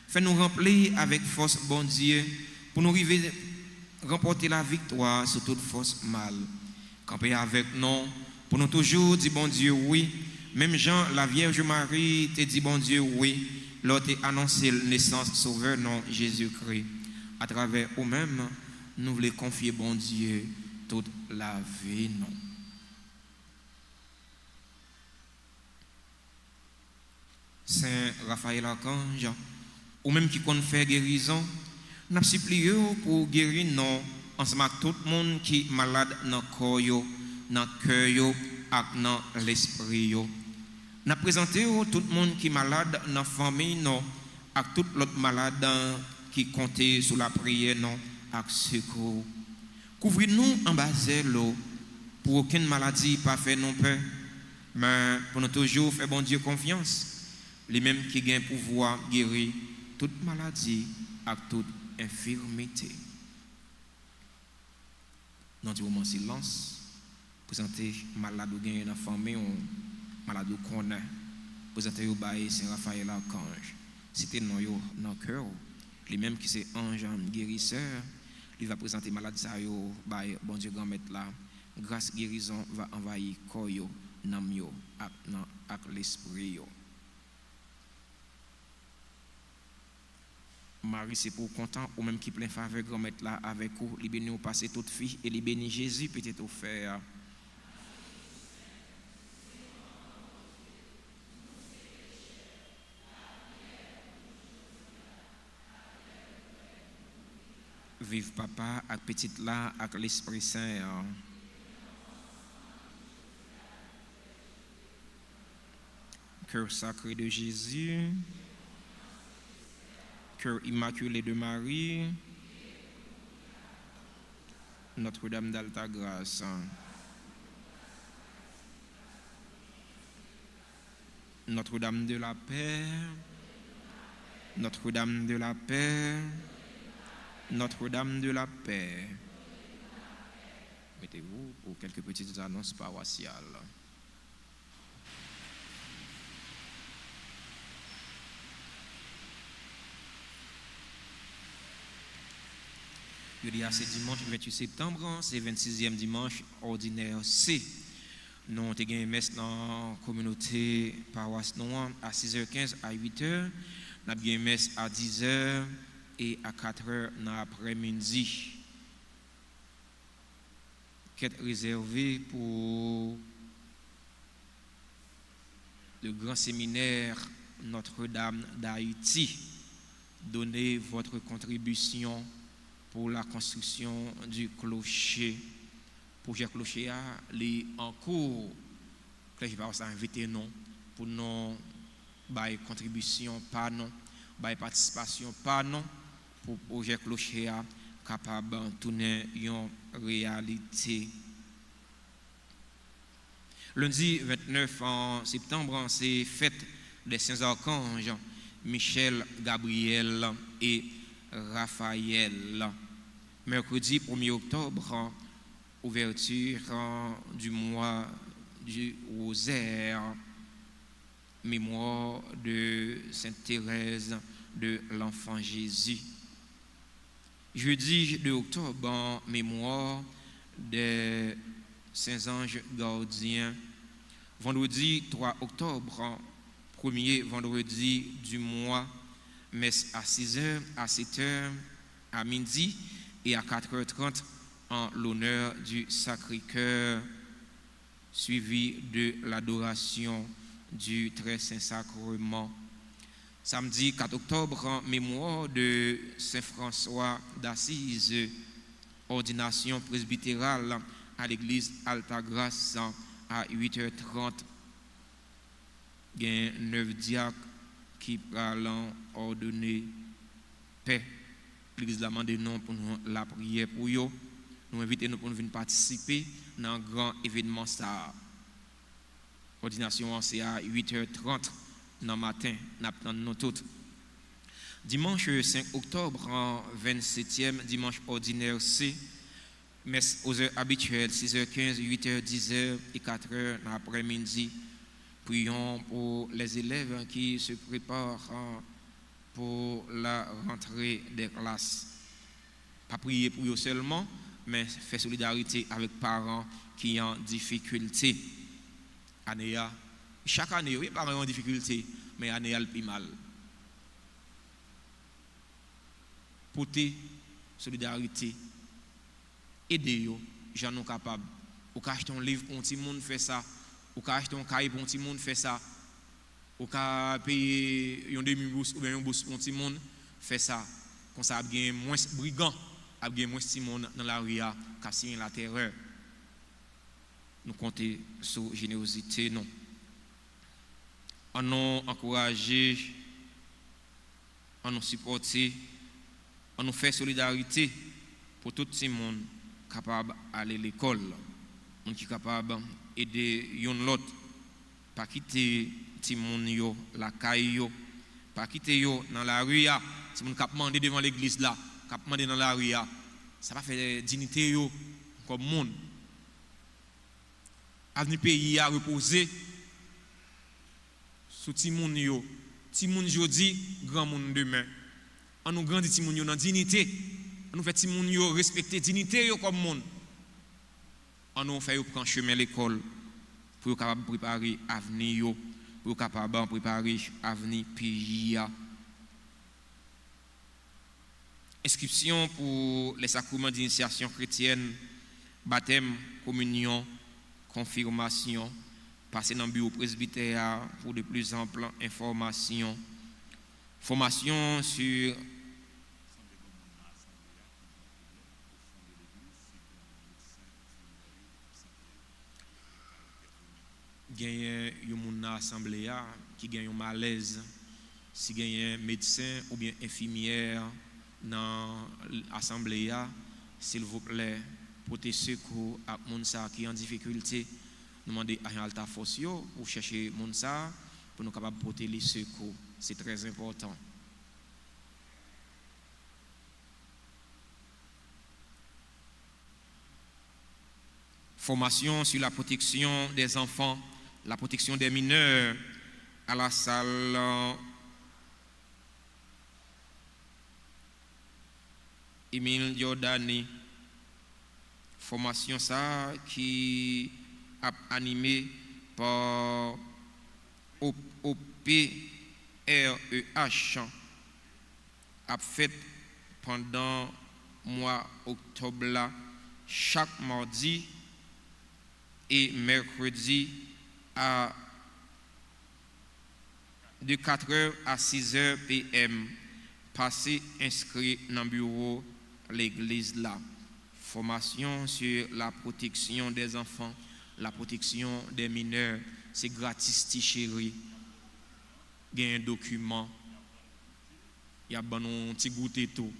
Faites-nous remplir avec force bon Dieu pour nous arriver remporter la victoire sur toute force mal. Campez avec nous pour nous toujours dire bon Dieu oui. Même Jean, la Vierge Marie, te dit bon Dieu oui. L'autre annoncé la naissance sauveur non Jésus-Christ. À travers nous-mêmes, nous voulons confier bon Dieu toute la vie non. Saint Raphaël archange, ou même qui compte faire guérison, nous supplions pour guérir nous ensemble avec tout le monde qui est malade dans le corps, dans le cœur et dans l'esprit. Nous présentons tout le monde qui est malade dans la famille, et tout l'autre malade qui compte sur la prière et secours. Couvrez-nous en bas de l'eau pour aucune maladie pas faire non peur, mais pour nous toujours faire bon Dieu confiance. Les mêmes qui gagnent pouvoir guérir toute maladie et toute infirmité. Dans ce moment silence, présentez malade ou gagnent dans la famille ou malade ou connaît. Présentez au bail Saint Raphaël archange. C'était dans le cœur. Les mêmes qui sont ange guérisseur, il va présenter malade ça yo bail bon Dieu grand maître là. Grâce guérison va envahir corps yo, nam yo ak l'esprit yo. Marie, c'est pour content, ou même qui plein faveur, grand maître là avec vous, il bénit ou passer toute fille, et il bénit Jésus, peut-être offert. Vive papa, avec petite là, avec l'Esprit Saint. Cœur sacré de Jésus. Cœur immaculé de Marie, Notre-Dame d'Alta Grâce, Notre-Dame de la Paix, Notre-Dame de la Paix, Notre-Dame de la Paix. Mettez-vous pour quelques petites annonces paroissiales. Jeudi à ce dimanche 28 septembre, c'est 26e dimanche ordinaire C. Nous avons une messe dans la communauté paroisse noire à 6h15 à 8h. Nous avons une messe à 10h et à 4h dans l'après-midi. Qui est réservé pour le grand séminaire Notre-Dame d'Haïti. Donnez votre contribution pour la construction du clocher. Projet clocher est en cours. Je vais vous inviter non pour nous bail contribution pas non, bail participation pas non pour projet clocher capable de tourner en réalité. Lundi 29 septembre, c'est fête des Saints Archanges Michel, Gabriel et Raphaël. Mercredi 1er octobre, ouverture du mois du rosaire, mémoire de Sainte Thérèse de l'Enfant Jésus. Jeudi 2 octobre, mémoire des Saints Anges Gardiens. Vendredi 3 octobre, premier vendredi du mois, messe à 6h, à 7h, à midi et à 4h30 en l'honneur du Sacré-Cœur, suivi de l'adoration du Très Saint Sacrement. Samedi 4 octobre, en mémoire de Saint François d'Assise, ordination presbytérale à l'église Altagrace à 8h30. Il y a 9 diacres qui parlent ordonner paix. L'église demande non pour nous la prière pour eux. Nous invitons pour nous venir participer dans un grand événement. Ordination c'est à 8h30 dans le matin. Nous toutes. Dimanche 5 octobre, en 27e dimanche ordinaire C, messe aux heures habituelles, 6h15, 8h, 10h et 4h dans l'après-midi. Prions pour les élèves qui se préparent pour la rentrée des classes. Pas prier pour eux seulement, mais faire solidarité avec parents qui sont en difficulté. Chaque année, oui, parents ont en difficulté, mais année a le plus mal. Porter solidarité, aider eux, j'en suis capable. Ou acheter un livre pour un petit monde, fait ça. Ou acheter un cahier pour un petit monde, fait ça. Ou payer une demi-bourse ou bien une bourse pour un petit monde, fait ça. Comme ça, il y a moins de brigands, il y a moins de petits monde dans la rue qui a la terreur. Nous comptons sur générosité, non. On nous encourager, on nous supporter, on nous fait solidarité pour tout le monde capable d'aller à l'école, on qui capable d'aider l'autre, pas quitter ti moun yo la caille yo, pas quitter yo dans la rue ya, si moun k'ap mandé devant l'église là, k'ap mandé dans la rue ya, ça va faire dignité yo comme monde. Avenir pays a reposer sous ti moun yo jodi, grand moun demain. On nous grandit ti moun yo dans dignité, on nous fait ti moun yo respecter dignité yo comme monde. On nous fait yo prendre chemin l'école pour capable préparer avenir yo, pour capable préparer avenir pays. Inscription pour les sacrements d'initiation chrétienne, baptême, communion, confirmation, passer dans le bureau presbytère pour de plus amples informations. Formation sur gagne une assemblée qui gagne un malaise, si gagne un médecin ou bien infirmière dans l'assemblée, s'il vous plaît, portez secours à Mounsa qui est en difficulté. Demandez à Alta Fosio pour chercher Mounsa pour nous capables de porter les secours. C'est très important. Formation sur la protection des enfants, la protection des mineurs à la salle Emile Giordani. Formation ça qui a animé par OPREH a fait pendant mois octobre là, chaque mardi et mercredi de 4h à 6h p.m. Passez inscrit dans le bureau l'église là. Formation sur la protection des enfants, la protection des mineurs, c'est gratis, chéri. Il y a un document, il y a un petit goûter tout.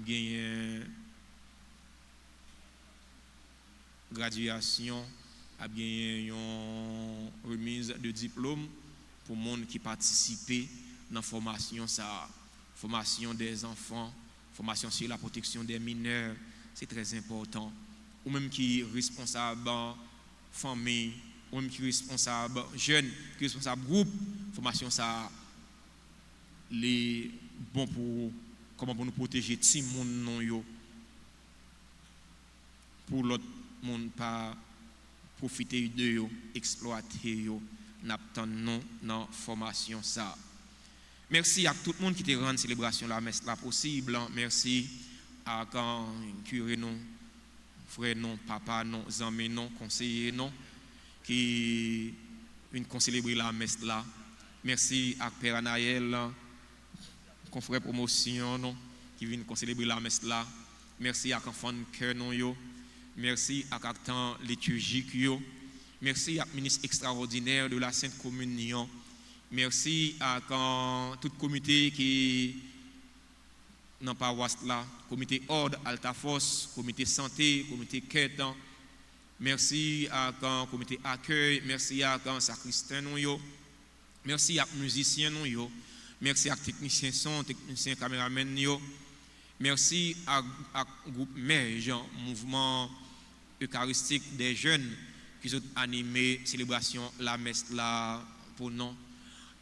Il y a une graduation, il y a une remise de diplôme pour les gens qui participent dans la formation, formation des enfants, formation sur la protection des mineurs, c'est très important. Ou même qui est responsable famille, ou même qui est responsable jeune, qui est responsable groupe, formation ça les bon pour comment pour nous protéger ti moun non yo pour l'autre monde pas profiter de yo, exploiter yo, n'attend non dans formation ça. Merci à tout le monde qui te rend célébration la messe là possible. Merci à quand curé non, frère non, papa non, amis non, conseiller non qui viennent célébrer la messe là. Merci à Père Anaël, confrère promotion non, qui viennent célébrer la messe là. Merci à enfant cœur non yo. Merci à temps liturgique yo. Merci à ministre extraordinaire de la Sainte Communion. Merci à tout comité qui n'a pas là, comité ordre Altafos, comité santé, comité quête. Merci à comité accueil, merci à sacristain yo. Merci à musiciens yo. Merci à techniciens son, techniciens caméramen yo. Merci à groupe Merge, mouvement eucharistique des jeunes qui ont animé célébration la messe là pour nous.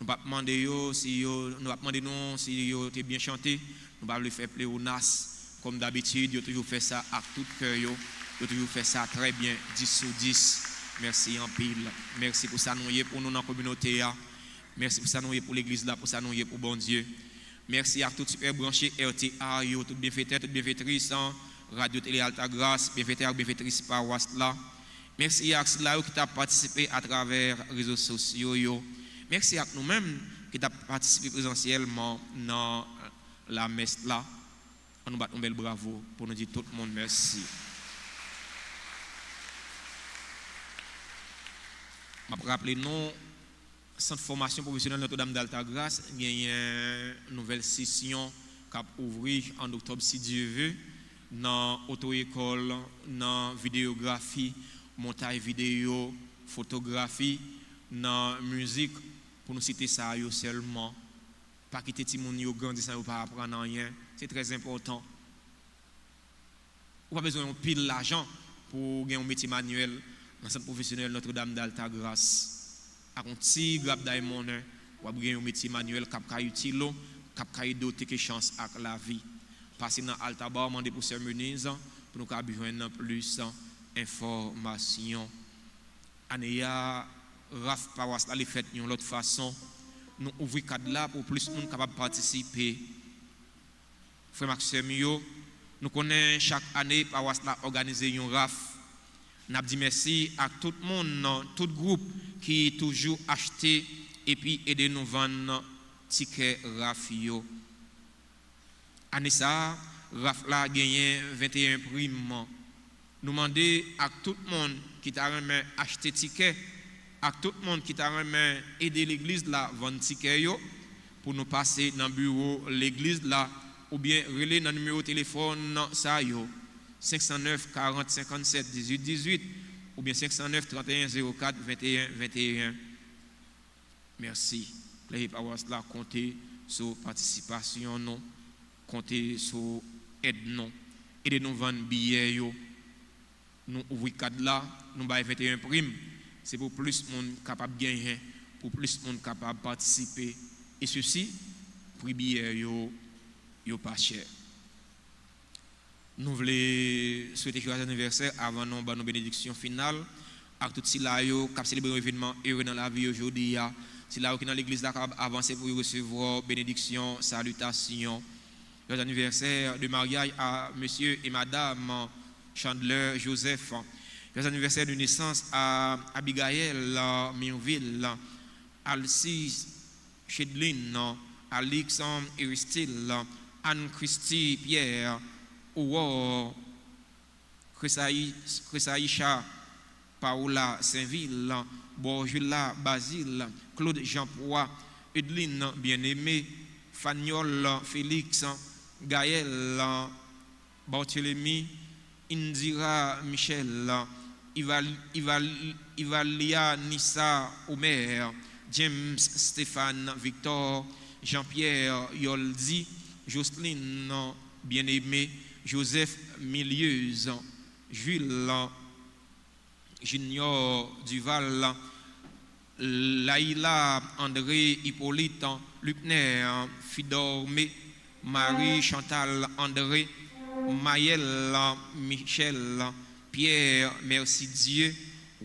Nous ne demandons pas si vous avez bien chanté, nous ne le faire pléonas comme d'habitude, vous avez toujours fait ça à tout cœur, vous avez toujours fait ça très bien, 10 sur 10. Merci en pile. Merci pour ça nous pour nous dans la communauté. Merci pour ça nous pour l'église là, pour ça nous pour bon Dieu. Merci à tous les super branchés RTA, toutes bienfaiteurs, toutes bienfaitrices, Radio Télé Alta Grâce, bienfaiteurs, bienfaitrices paroisse là. Merci à ceux qui ont participé à travers les réseaux sociaux. Merci à nous-mêmes qui avons participé présentiellement dans la messe là. On nous bat un bel bravo pour nous dire tout le monde merci. Je vais rappeler nous, Centre de formation professionnelle Notre-Dame d'Alta Grâce, il y a une nouvelle session qui a ouvert en octobre si Dieu veut, dans l'auto-école, dans la vidéographie, montage vidéo, photographie, dans la musique. Pour nous citer ça seulement, pas quitter les gens qui grandissent sans pas apprendre rien, c'est très important. On n'a pas besoin de pile l'argent pour gagner un métier manuel dans le centre professionnel Notre-Dame d'Alta Grâce. À un petit grappe d'aimon, on va gagner un métier manuel qui est utile, qui est doté de chance à la vie. Passer dans Alta Bar, demander pour sermonner, pour nous avoir besoin plus d'informations. Anéa Raf Paroisse là les fêtes d'une autre façon nous ouvrir cadre là pour plus de monde capable participer. Frère Maxime nous connaissons chaque année Paroisse là organiser un Raf. N'a dit merci à tout le monde, tout groupe qui toujours acheté et puis aider nous vendre ticket Raf yo. Année ça Raf là gagné 21 primes. Nous demander à tout le monde qui t'a acheté ticket, à tout le monde qui t'a aidé l'église là vendre ticket pour nous passer dans le bureau l'église là ou bien relais dans le numéro de téléphone ça 509 40 57 18 18 ou bien 509 31 04 21 21. Merci. Les paroisses là compter sur participation non, compter sur aide non, aider nous vendre billets nous ouvrir cadre là, nous bailler 21 primes. C'est pour plus de monde capable de gagner, pour plus de monde capable de participer. Et ceci, prix billet yo pas cher. Nous voulons souhaiter joyeux anniversaire avant nous nos bénédictions finales à tout si là yo cap célébrer événement heureux dans la vie aujourd'hui. Si là qui dans l'église là avancer pour recevoir bénédiction, salutation. Joyeux anniversaire de mariage à monsieur et madame Chandler Joseph. Joyeux anniversaire de naissance à Abigail Mirville, Alcis Chedlin, Alexandre Aristide, Anne-Christie Pierre, Ouor, Chrysaïcha, Paola Saint-Ville, Borjula Basile, Claude Jean-Poix, Edline Bien-Aimé, Fagnol Félix, Gaël Barthélemy, Indira Michel, Ivalia Nissa Omer, James Stéphane Victor, Jean-Pierre Yoldi, Jocelyne Bien-Aimé, Joseph Milieuse, Jules Junior Duval, Laïla André Hippolyte, Lucner Fidormé, Marie Chantal André, Maël Michel, Pierre Merci Dieu,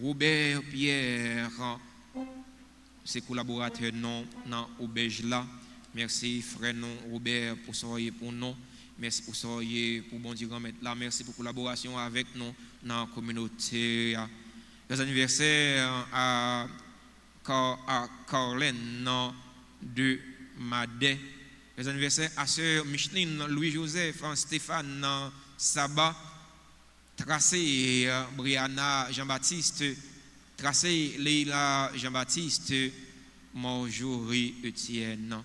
Robert Pierre, ses collaborateurs non dans l'auberge là. Merci frère non Robert pour soyez pour nous. Merci pour soyez pour bon Dieu remettre là. Merci pour collaboration avec nous dans la communauté. Les anniversaires à Carlène de Madé. Les anniversaires à sœur Micheline, Louis-Joseph, Stéphane, Saba, Tracé, Brianna, Jean-Baptiste, Tracé, Leila, Jean-Baptiste, Marjorie, Etienne.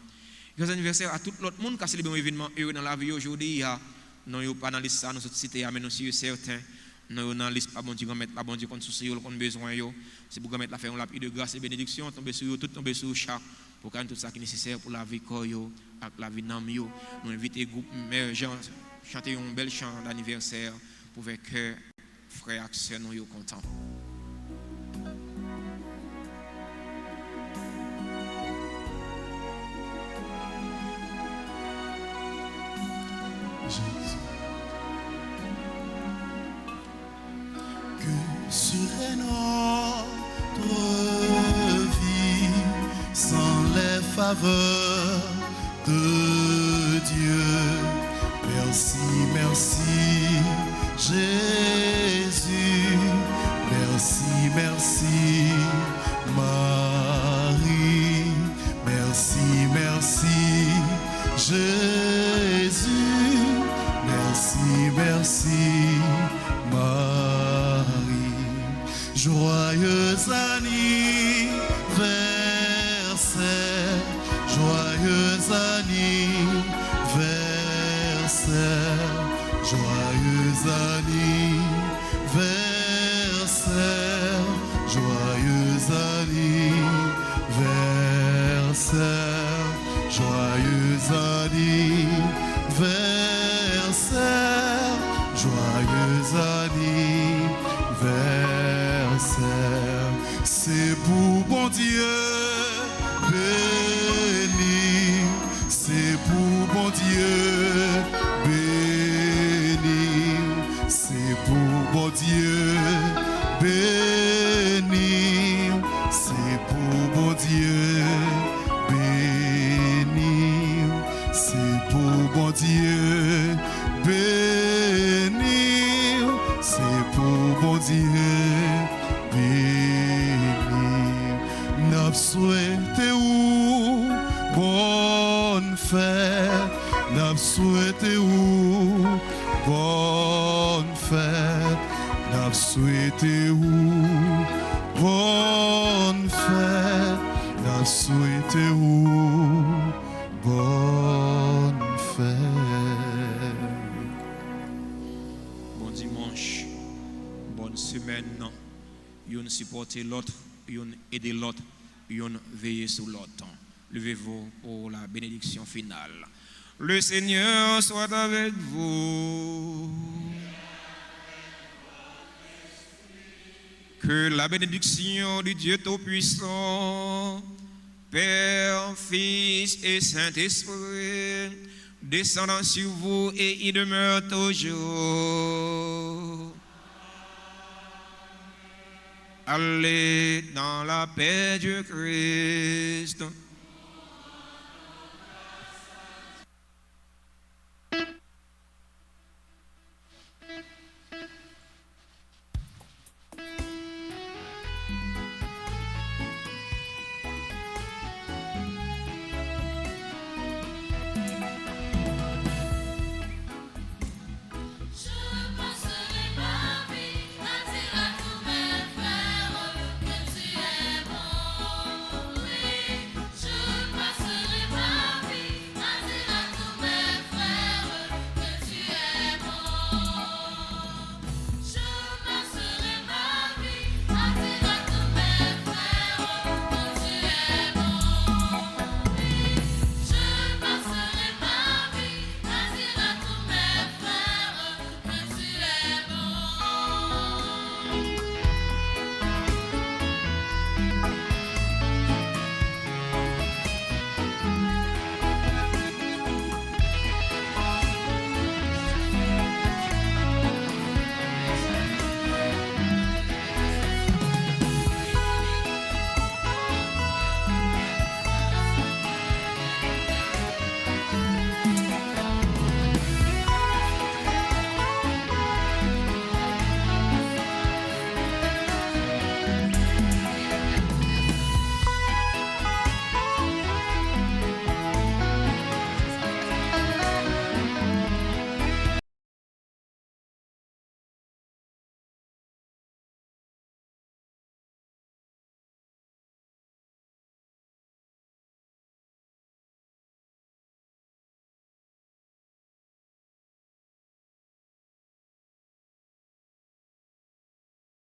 Les anniversaires à tout l'autre monde qui a célébré un événement heureux dans la vie aujourd'hui. Nous ne sommes pas dans la liste, nous sommes cités, mais nous sommes certains. Nous sommes dans la liste, pas bon Dieu, pas bon Dieu, qu'on soucie, qu'on besoin. C'est pour mettre la fin, on l'a de grâce et bénédiction, tomber sur tout, tomber sur chaque, pour qu'il y ait tout ça qui est nécessaire pour la vie, avec la vie d'âme. Nous invitons le groupe mère Jean chanter un bel chant d'anniversaire pour que frères et sœurs nous soient contents. Que serait notre vie sans les faveurs de Dieu? Merci, merci Jésus, merci, merci Marie, merci, merci Jésus, merci, merci Marie. Joyeux anniversaire, joyeux anniversaire, joyeux anniversaire, joyeux anniversaire, joyeux anniversaire, joyeux anniversaire. C'est pour bon Dieu béni, c'est pour bon Dieu béni, c'est pour bon Dieu béni, c'est pour bon Dieu béni, c'est pour bon Dieu béni, c'est pour bon Dieu béni. N'a souhaité ou bonne fête, n'a souhaité ou bonne fête, n'a souhaité ou bonne fête, n'a souhaité ou bonne fête. Bon dimanche, bonne semaine. Yon supporter l'autre, yon aider l'autre, yon veiller sur l'autre. Levez-vous pour la bénédiction finale. Le Seigneur soit avec vous. Que la bénédiction du Dieu Tout-Puissant, Père, Fils et Saint-Esprit, descendant sur vous et y demeure toujours. Allez dans la paix du Christ.